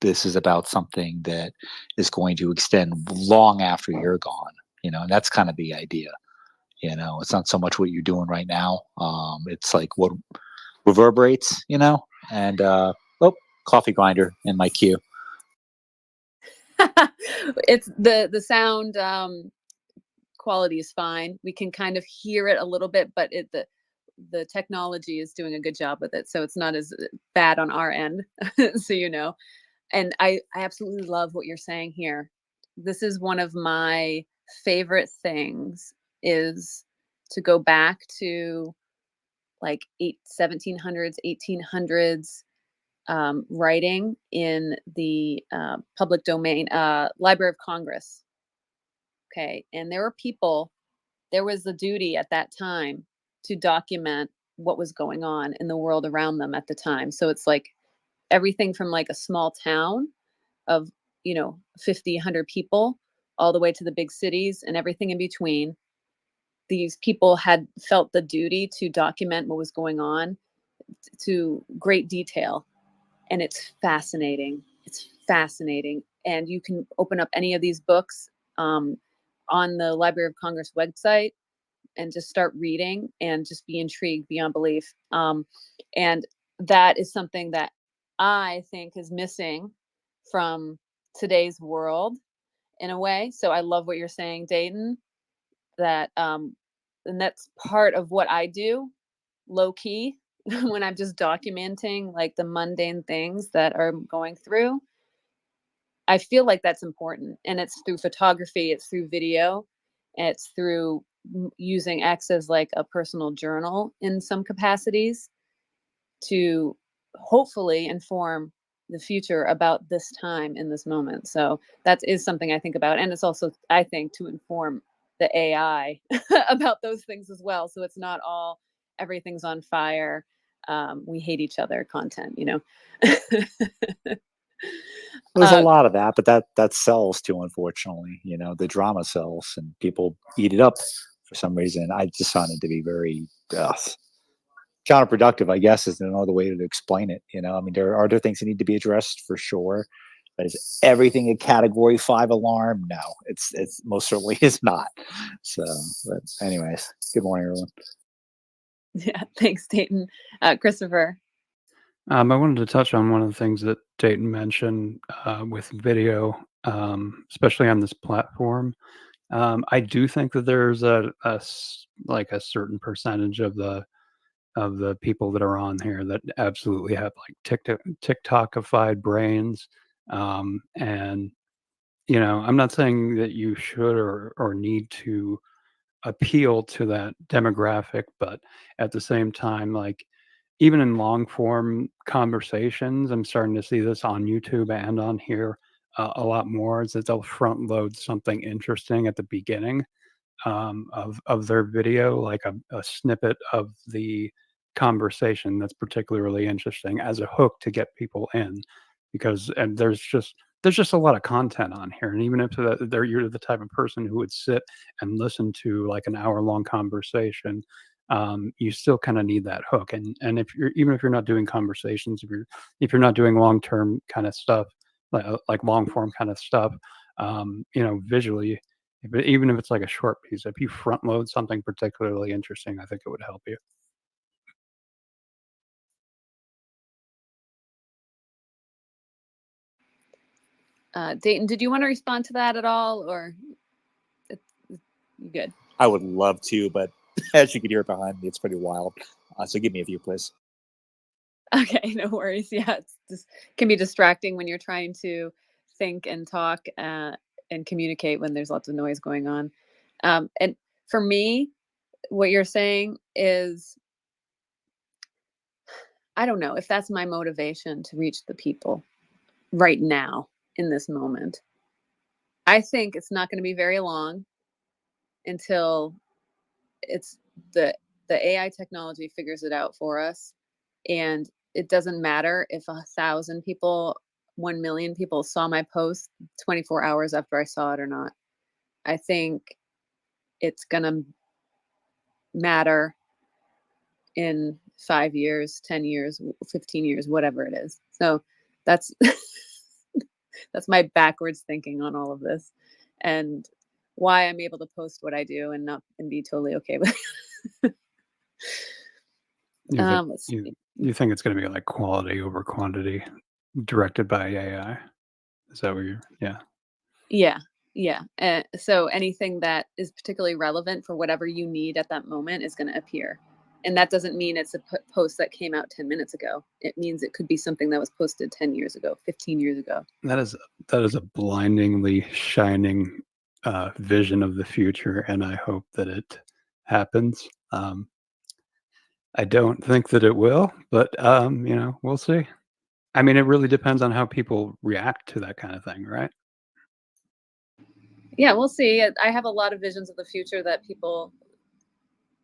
This is about something that is going to extend long after you're gone, and that's kind of the idea. It's not so much what you're doing right now. It's like what reverberates, and oh, coffee grinder in my queue. It's the sound quality is fine. We can kind of hear it a little bit, but the technology is doing a good job with it, so it's not as bad on our end. So and I absolutely love what you're saying here. This is one of my favorite things, is to go back to like 1700s 1800s writing in the public domain, Library of Congress. Okay, and there was a duty at that time to document what was going on in the world around them at the time. So it's like everything from like a small town of 50, 100 people, all the way to the big cities and everything in between. These people had felt the duty to document what was going on to great detail. And it's fascinating. It's fascinating. And you can open up any of these books on the Library of Congress website and just start reading and just be intrigued beyond belief. And that is something that I think is missing from today's world in a way. So I love what you're saying, Dayton, that and that's part of what I do low key when I'm just documenting like the mundane things that are going through. I feel like that's important, and it's through photography, it's through video, it's through using X as like a personal journal in some capacities to hopefully inform the future about this time in this moment. So that is something I think about, and it's also, I think, to inform the AI about those things as well. So it's not all everything's on fire. We hate each other content, There's a lot of that, but that sells too, unfortunately. The drama sells, and people eat it up for some reason. I just found it to be very counterproductive, I guess, is another way to explain it. I mean, there are other things that need to be addressed for sure. But is everything a Category 5 alarm? No, it's most certainly is not. So, but anyways, good morning, everyone. Yeah, thanks, Dayton. Christopher. I wanted to touch on one of the things that Dayton mentioned with video, especially on this platform. I do think that there's a certain percentage of the people that are on here that absolutely have like TikTokified brains, and I'm not saying that you should or need to appeal to that demographic, but at the same time, like, even in long form conversations, I'm starting to see this on YouTube and on here a lot more, is that they'll front load something interesting at the beginning of their video, like a snippet of the conversation that's particularly interesting as a hook to get people in, because and there's just a lot of content on here, and even if you're the type of person who would sit and listen to like an hour-long conversation, you still kind of need that hook. And even if you're not doing conversations, if you're not doing long-term kind of stuff, like long-form kind of stuff, visually, even if it's like a short piece, if you front load something particularly interesting, I think it would help you. Dayton, did you want to respond to that at all, or you good? I would love to, but as you can hear behind me, it's pretty wild. So give me a few, please. Okay, no worries. Yeah, it's just can be distracting when you're trying to think and talk and communicate when there's lots of noise going on. And for me, what you're saying is, I don't know if that's my motivation to reach the people right now in this moment. I think it's not going to be very long until it's the the AI technology figures it out for us. And it doesn't matter if 1,000 people, 1 million people saw my post 24 hours after I saw it or not. I think it's going to matter in 5 years, 10 years, 15 years, whatever it is. So that's that's my backwards thinking on all of this, and why I'm able to post what I do and be totally okay with it. You think, Let's you, see. you think it's going to be like quality over quantity directed by AI? Is that what you're, yeah. Yeah. So anything that is particularly relevant for whatever you need at that moment is going to appear. And that doesn't mean it's a post that came out 10 minutes ago. It means it could be something that was posted 10 years ago, 15 years ago. That is a blindingly shining vision of the future, and I hope that it happens. I don't think that it will, but we'll see. I mean, it really depends on how people react to that kind of thing, right? Yeah, we'll see. I have a lot of visions of the future that people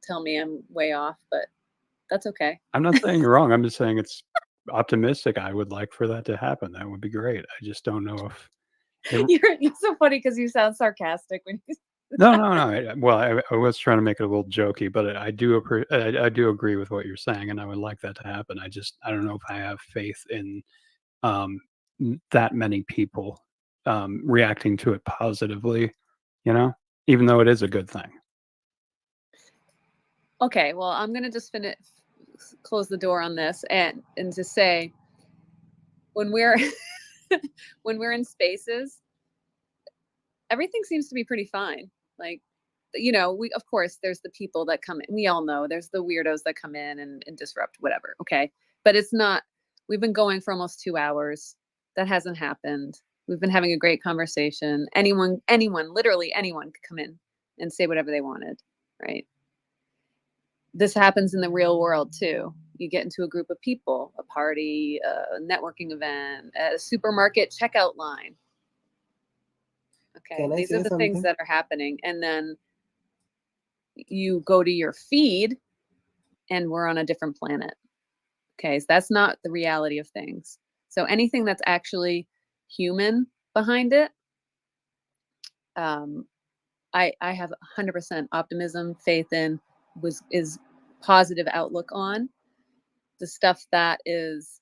tell me I'm way off, but that's okay. I'm not saying you're wrong. I'm just saying it's optimistic. I would like for that to happen. That would be great. I just don't know if You're so funny because you sound sarcastic when you. No. I was trying to make it a little jokey, but I do agree with what you're saying, and I would like that to happen. I don't know if I have faith in that many people reacting to it positively, even though it is a good thing. Okay, well, I'm gonna just close the door on this and to say, when we're when we're in spaces, everything seems to be pretty fine. Like, we, of course, there's the people that come in. We all know there's the weirdos that come in and disrupt whatever. Okay. But it's not, we've been going for almost 2 hours. That hasn't happened. We've been having a great conversation. Anyone, literally anyone could come in and say whatever they wanted. Right. This happens in the real world too. You get into a group of people, a party, a networking event, a supermarket checkout line. Okay, these are the things that are happening. And then you go to your feed and we're on a different planet. Okay, so that's not the reality of things. So anything that's actually human behind it, I have 100% optimism, faith in, is positive outlook on. The stuff that is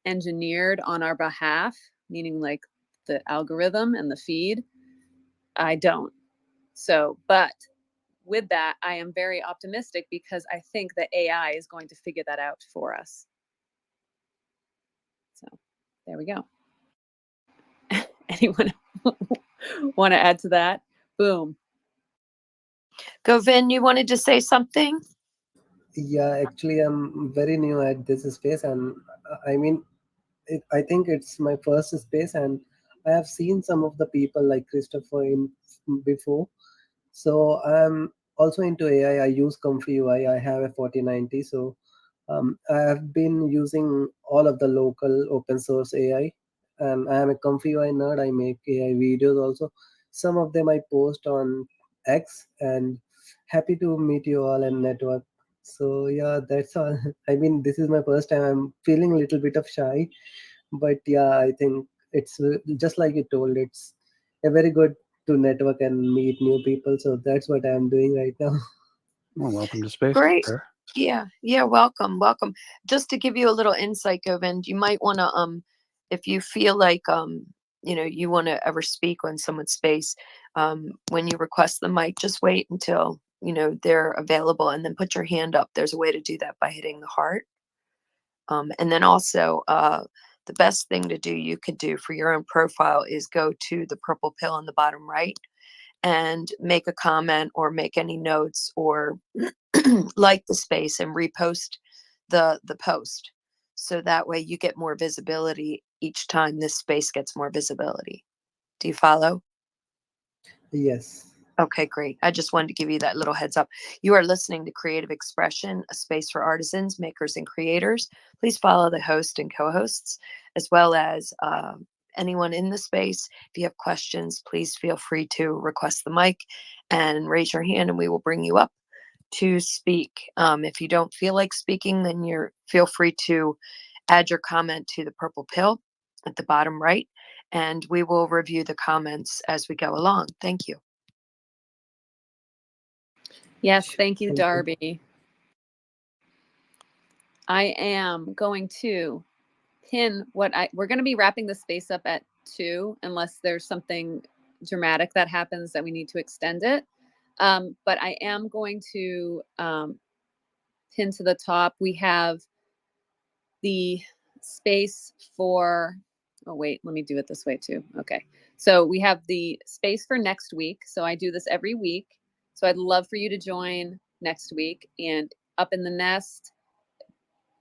engineered on our behalf, meaning like the algorithm and the feed, I don't. So, but with that, I am very optimistic because I think that AI is going to figure that out for us. So there we go. Anyone want to add to that? Boom. Govind, you wanted to say something? Yeah, actually, I'm very new at this space, and I mean, I think it's my first space, and I have seen some of the people like Christopher in before. So I'm also into AI. I use Comfy UI. I have a 4090, so I have been using all of the local open source AI, and I am a Comfy UI nerd. I make AI videos also. Some of them I post on X, and happy to meet you all and network. So yeah, that's all. I mean, this is my first time. I'm feeling a little bit of shy, but yeah, I think it's just like you told. It's a very good to network and meet new people. So that's what I'm doing right now. Well, welcome to space. Great. Sir. Yeah, welcome. Just to give you a little insight, Govind, you might want to if you feel like you want to ever speak on someone's space, when you request the mic, just wait until they're available and then put your hand up. There's a way to do that by hitting the heart. And then also the best thing to do you could do for your own profile is go to the purple pill on the bottom right and make a comment or make any notes or like the space and repost the post. So that way you get more visibility each time this space gets more visibility. Do you follow? Yes. Okay, great. I just wanted to give you that little heads up. You are listening to Creative X-pression, a space for artisans, makers, and creators. Please follow the host and co-hosts, as well as anyone in the space. If you have questions, please feel free to request the mic and raise your hand and we will bring you up. to speak. If you don't feel like speaking, then feel free to add your comment to the purple pill at the bottom right, and we will review the comments as we go along. Thank you. Yes, thank you, Thank you. Darby. I am going to pin we're going to be wrapping the space up at 2, unless there's something dramatic that happens that we need to extend it. But I am going to pin to the top. We have the space for, oh wait, let me do it this way too. Okay. So we have the space for next week. So I do this every week. So I'd love for you to join next week, and up in the nest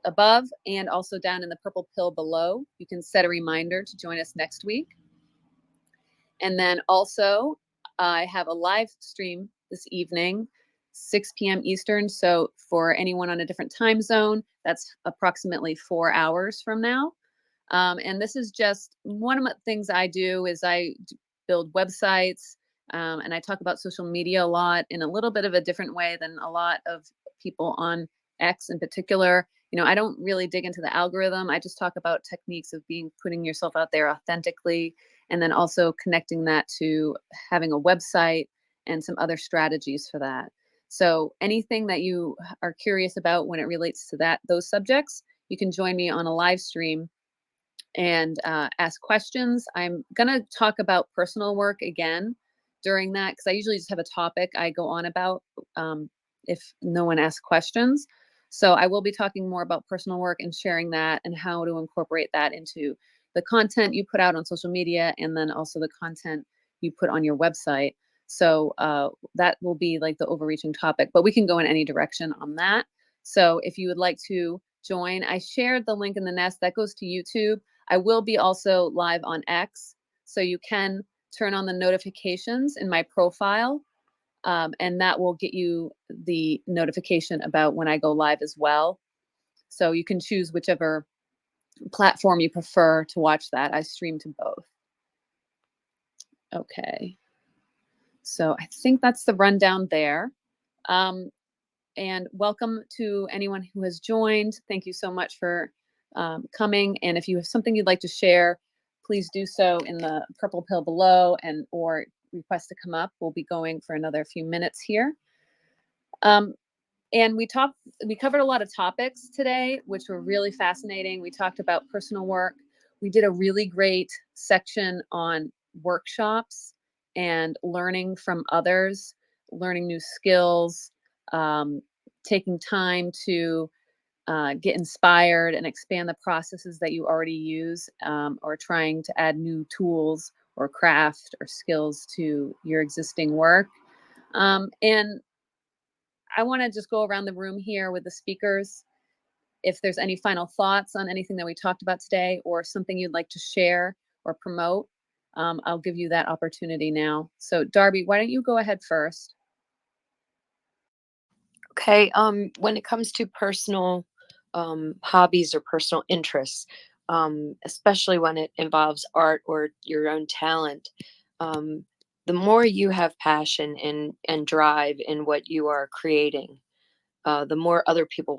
above and also down in the purple pill below, you can set a reminder to join us next week. And then also I have a live stream this evening, 6 p.m. Eastern. So for anyone on a different time zone, that's approximately 4 hours from now. And this is just one of the things I do is I build websites, and I talk about social media a lot in a little bit of a different way than a lot of people on X in particular. You know, I don't really dig into the algorithm. I just talk about techniques of putting yourself out there authentically, and then also connecting that to having a website and some other strategies for that. So anything that you are curious about when it relates to those subjects, you can join me on a live stream and ask questions. I'm going to talk about personal work again during that, because I usually just have a topic I go on about if no one asks questions. So I will be talking more about personal work and sharing that and how to incorporate that into the content you put out on social media, and then also the content you put on your website. So that will be like the overreaching topic, but we can go in any direction on that. So if you would like to join, I shared the link in the nest that goes to YouTube. I will be also live on X, so you can turn on the notifications in my profile, and that will get you the notification about when I go live as well. So you can choose whichever platform you prefer to watch that. I stream to both. Okay. So I think that's the rundown there. And welcome to anyone who has joined. Thank you so much for coming. And if you have something you'd like to share, please do so in the purple pill below, or request to come up. We'll be going for another few minutes here. And we covered a lot of topics today, which were really fascinating. We talked about personal work. We did a really great section on workshops and learning from others, learning new skills, taking time to get inspired and expand the processes that you already use, or trying to add new tools or craft or skills to your existing work. And I want to just go around the room here with the speakers. If there's any final thoughts on anything that we talked about today, or something you'd like to share or promote, I'll give you that opportunity now. So Darby, why don't you go ahead first? Okay. When it comes to personal hobbies or personal interests, especially when it involves art or your own talent, the more you have passion and drive in what you are creating, the more other people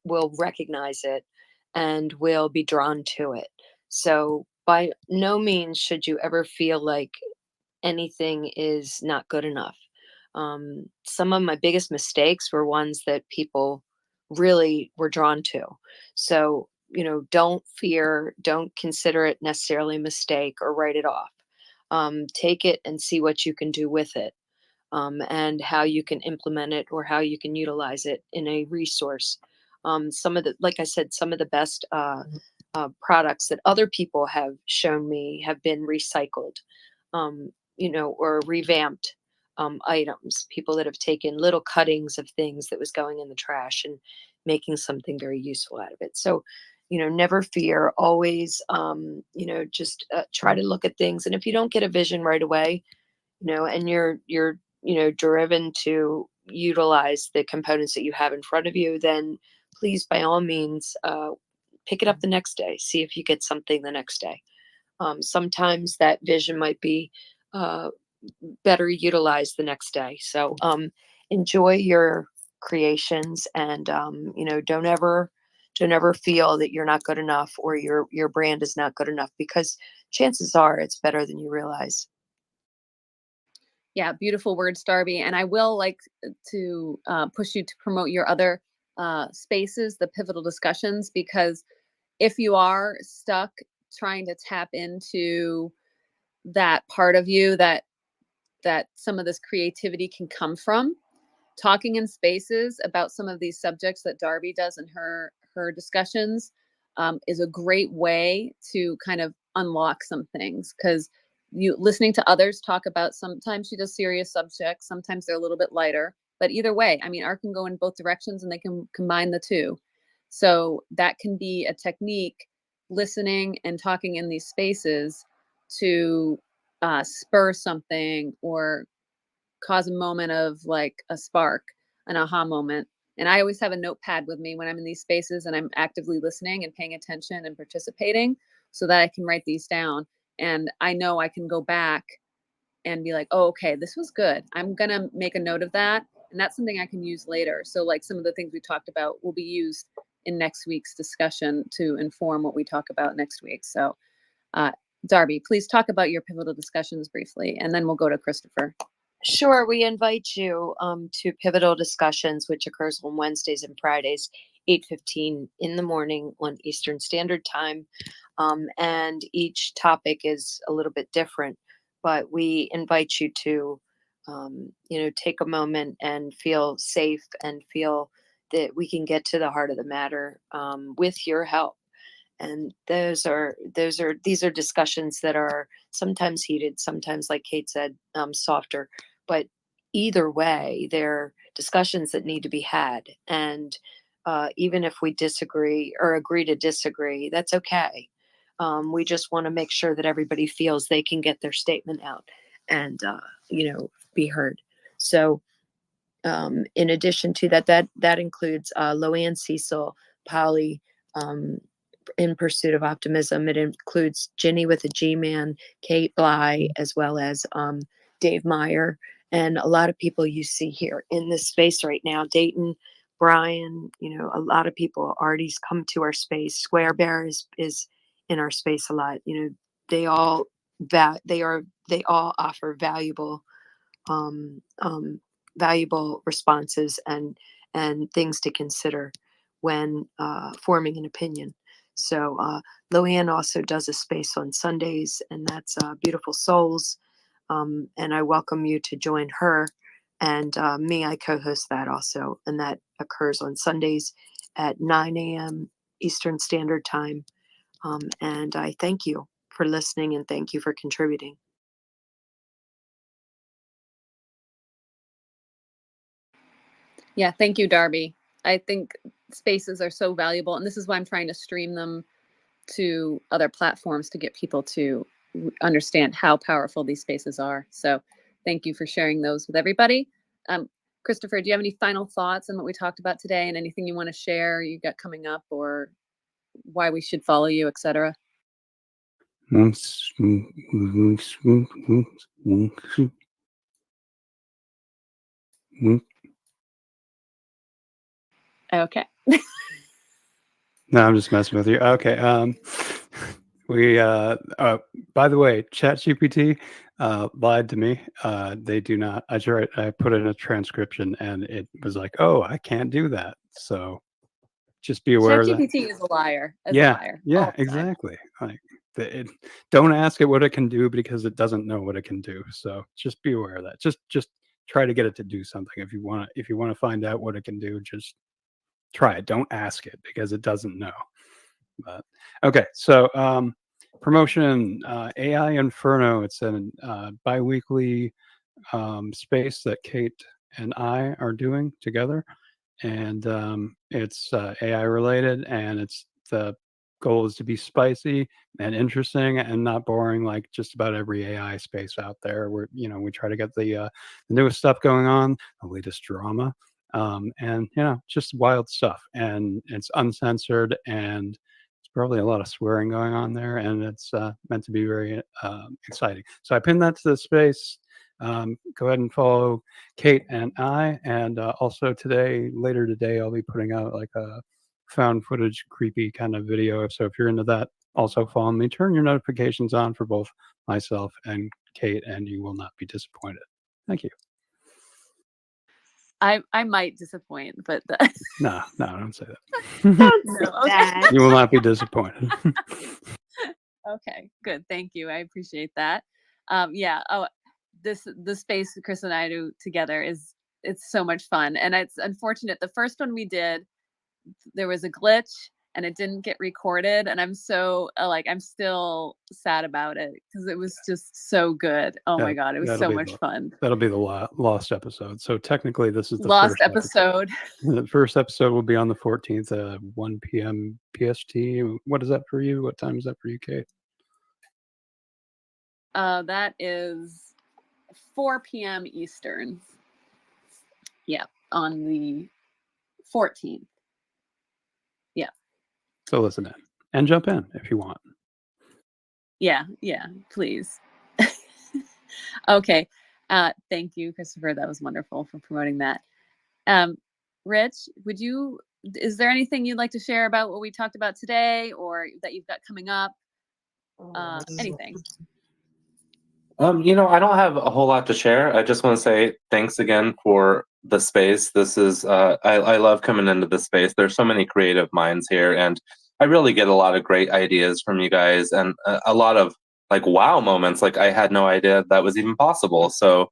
will recognize it and will be drawn to it. So by no means should you ever feel like anything is not good enough. Some of my biggest mistakes were ones that people really were drawn to. So, don't fear, don't consider it necessarily a mistake or write it off. Take it and see what you can do with it, and how you can implement it or how you can utilize it in a resource. Like I said, some of the best products that other people have shown me have been recycled, or revamped items. People that have taken little cuttings of things that was going in the trash and making something very useful out of it. So, never fear. Always, just try to look at things. And if you don't get a vision right away, and you're driven to utilize the components that you have in front of you, then please, by all means, pick it up the next day. See if you get something the next day. Sometimes that vision might be better utilized the next day. So enjoy your creations, and don't ever feel that you're not good enough or your brand is not good enough, because chances are it's better than you realize. Yeah, beautiful words, Darby. And I will like to push you to promote your other spaces, the pivotal discussions, because if you are stuck trying to tap into that part of you that some of this creativity can come from, talking in spaces about some of these subjects that Darby does in her discussions is a great way to kind of unlock some things, because you listening to others talk about, sometimes she does serious subjects, sometimes they're a little bit lighter, but either way, I mean, art can go in both directions and they can combine the two. So that can be a technique, listening and talking in these spaces to spur something or cause a moment of like a spark, an aha moment. And I always have a notepad with me when I'm in these spaces and I'm actively listening and paying attention and participating, so that I can write these down. And I know I can go back and be like, oh, okay, this was good. I'm going to make a note of that. And that's something I can use later. So like some of the things we talked about will be used in next week's discussion to inform what we talk about next week. So Darby, please talk about your pivotal discussions briefly, and then we'll go to Christopher. Sure. We invite you to Pivotal Discussions, which occurs on Wednesdays and Fridays, 8:15 in the morning on Eastern Standard Time. And each topic is a little bit different, but we invite you to, take a moment and feel safe and feel that we can get to the heart of the matter with your help. And these are discussions that are sometimes heated, sometimes, like Cate said, softer, but either way, they're discussions that need to be had. And even if we disagree or agree to disagree, that's okay. We just want to make sure that everybody feels they can get their statement out and be heard. So in addition to that includes Loanne Cecil, Polly, In Pursuit of Optimism. It includes Ginny with a G Man, Kate Bly, as well as Dave Meyer, and a lot of people you see here in this space right now. Dayton, Brian, a lot of people. Artie's come to our space. Square Bear is in our space a lot. They all offer um, um, valuable responses and things to consider when forming an opinion. So Loanne also does a space on Sundays, and that's Beautiful Souls. And I welcome you to join her. And me, I co-host that also, and that occurs on Sundays at 9 a.m. Eastern Standard Time. And I thank you for listening, and thank you for contributing. Yeah, thank you, Darby. I think spaces are so valuable, and this is why I'm trying to stream them to other platforms to get people to understand how powerful these spaces are. So thank you for sharing those with everybody. Christopher, do you have any final thoughts on what we talked about today, and anything you want to share you got coming up, or why we should follow you, etc.? Okay. No, I'm just messing with you. Okay. We by the way, ChatGPT lied to me. They do not. I put in a transcription and it was like, oh, I can't do that. So just be aware of that. ChatGPT is a liar. A liar. Yeah, exactly. Like don't ask it what it can do, because it doesn't know what it can do. So just be aware of that. Just try to get it to do something. If you want to find out what it can do, just try it. Don't ask it, because it doesn't know. But okay, so promotion, AI Inferno. It's a bi-weekly space that Cate and I are doing together, and it's AI related, and the goal is to be spicy and interesting and not boring like just about every AI space out there. We try to get the newest stuff going on, the latest drama, and just wild stuff, and it's uncensored, and it's probably a lot of swearing going on there, and it's meant to be very exciting. So I pinned that to the space. Go ahead and follow Cate and I. And also later today, I'll be putting out like a found footage creepy kind of video. So if you're into that, also follow me. Turn your notifications on for both myself and Cate, and you will not be disappointed. Thank you. I might disappoint, but No, don't say that. Don't say No, okay. that. You will not be disappointed. Okay, good. Thank you. I appreciate that. Yeah. Oh, the space Chris and I do together it's so much fun, and it's unfortunate. The first one we did, there was a glitch and it didn't get recorded, and I'm so I'm still sad about it because it was just so good. Oh my god, it was so much fun. That'll be the lost episode. So technically, this is the lost first episode. The first episode will be on the 14th, 1 p.m. PST. What is that for you? What time is that for you, Cate? That is 4 p.m. Eastern. Yeah, on the 14th. Yeah. So listen in and jump in if you want. Yeah, please. Okay. Thank you, Christopher. That was wonderful for promoting that. Rich, is there anything you'd like to share about what we talked about today or that you've got coming up? Anything? I don't have a whole lot to share. I just want to say thanks again for the space. This is I love coming into the space. There's so many creative minds here, and I really get a lot of great ideas from you guys, and a lot of like wow moments. Like I had no idea that was even possible. So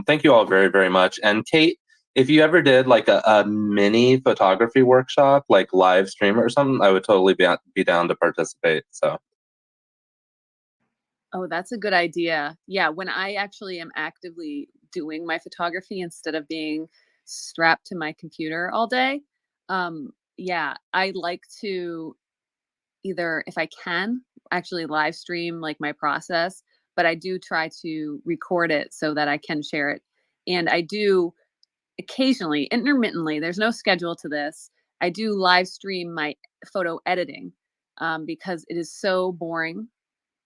thank you all very, very much. And Cate, if you ever did like a mini photography workshop, like live stream or something, I would totally be down to participate. So. Oh, that's a good idea. Yeah, when I actually am actively doing my photography instead of being strapped to my computer all day, yeah, I like to either, if I can, actually live stream like my process, but I do try to record it so that I can share it. And I do occasionally, intermittently, there's no schedule to this. I do live stream my photo editing because it is so boring.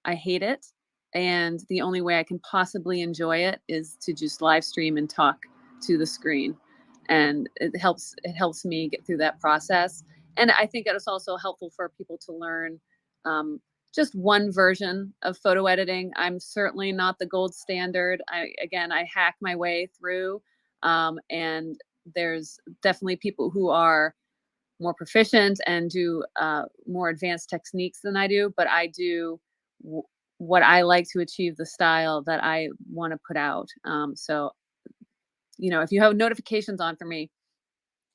I hate it. And the only way I can possibly enjoy it is to just live stream and talk to the screen. And it helps me get through that process. And I think it's also helpful for people to learn just one version of photo editing. I'm certainly not the gold standard. I hack my way through. And there's definitely people who are more proficient and do more advanced techniques than I do, but I do what I like to achieve the style that I want to put out. So, if you have notifications on for me,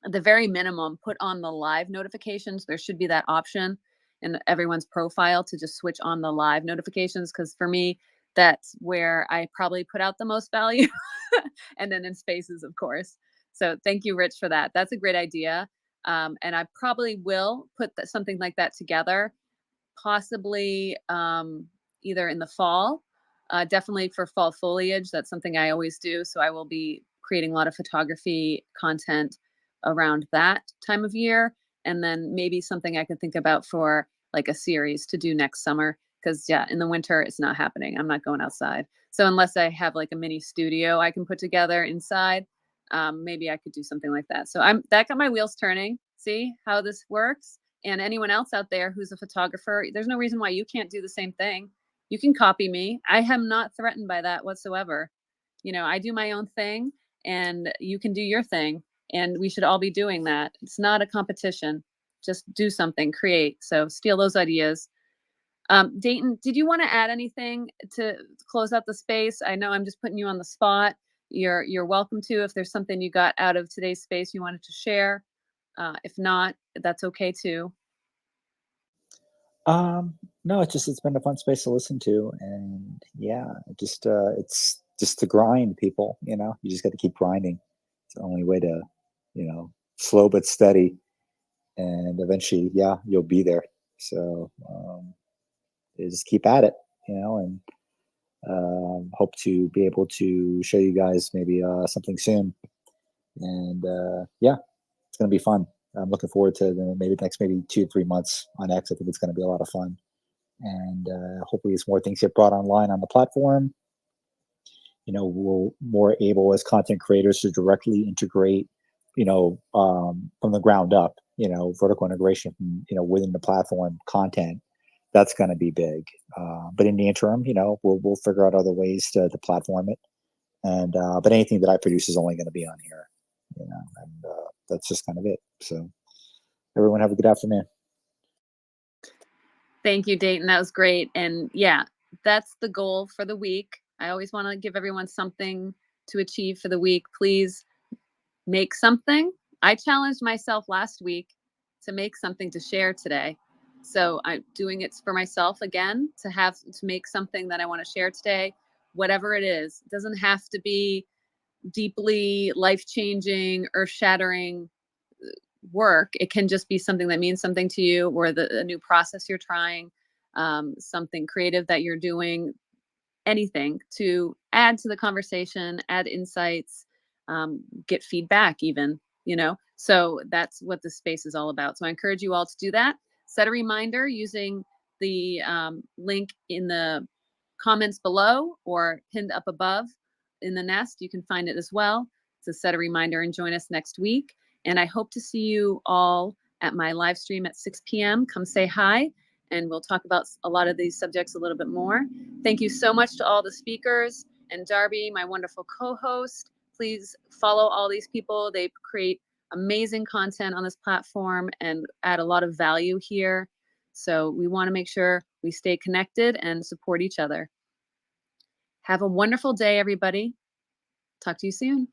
at the very minimum, put on the live notifications. There should be that option in everyone's profile to just switch on the live notifications, because for me, that's where I probably put out the most value. And then in spaces, of course. So thank you, Rich, for that. That's a great idea. And I probably will put something like that together, possibly either in the fall, definitely for fall foliage. That's something I always do. So I will be creating a lot of photography content around that time of year. And then maybe something I could think about for like a series to do next summer. Because in the winter, it's not happening. I'm not going outside. So unless I have like a mini studio I can put together inside, maybe I could do something like that. So that got my wheels turning. See how this works? And anyone else out there who's a photographer, there's no reason why you can't do the same thing. You can copy me. I am not threatened by that whatsoever. I do my own thing and you can do your thing. And we should all be doing that. It's not a competition. Just do something, create. So steal those ideas. Dayton, did you want to add anything to close out the space? I know I'm just putting you on the spot. You're welcome to, if there's something you got out of today's space you wanted to share. If not, that's okay too. No, it's been a fun space to listen to, and it's just the grind, people. You just got to keep grinding. It's the only way to, slow but steady, and eventually, you'll be there. So just keep at it, and hope to be able to show you guys maybe something soon. And it's gonna be fun. I'm looking forward to maybe the next 2 to 3 months on X. I think it's going to be a lot of fun, and hopefully, some more things get brought online on the platform. we're more able as content creators to directly integrate, from the ground up, vertical integration from, within the platform content. That's going to be big. But in the interim, we'll figure out other ways to platform it. And but anything that I produce is only going to be on here, and that's just kind of it. So everyone have a good afternoon. Thank you, Dayton. That was great. And yeah, that's the goal for the week. I always want to give everyone something to achieve for the week. Please make something. I challenged myself last week to make something to share today. So I'm doing it for myself again, to make something that I want to share today, whatever it is. It doesn't have to be deeply life-changing, earth-shattering work. It can just be something that means something to you, or a new process you're trying, something creative that you're doing, anything to add to the conversation, add insights, get feedback even, so that's what this space is all about. So I encourage you all to do that. Set a reminder using the link in the comments below or pinned up above in the nest. You can find it as well to set a reminder and join us next week. And I hope to see you all at my live stream at 6 p.m. Come say hi, and we'll talk about a lot of these subjects a little bit more. Thank you so much to all the speakers, and Darby, my wonderful co-host. Please follow all these people. They create amazing content on this platform and add a lot of value here. So we want to make sure we stay connected and support each other. Have a wonderful day, everybody. Talk to you soon.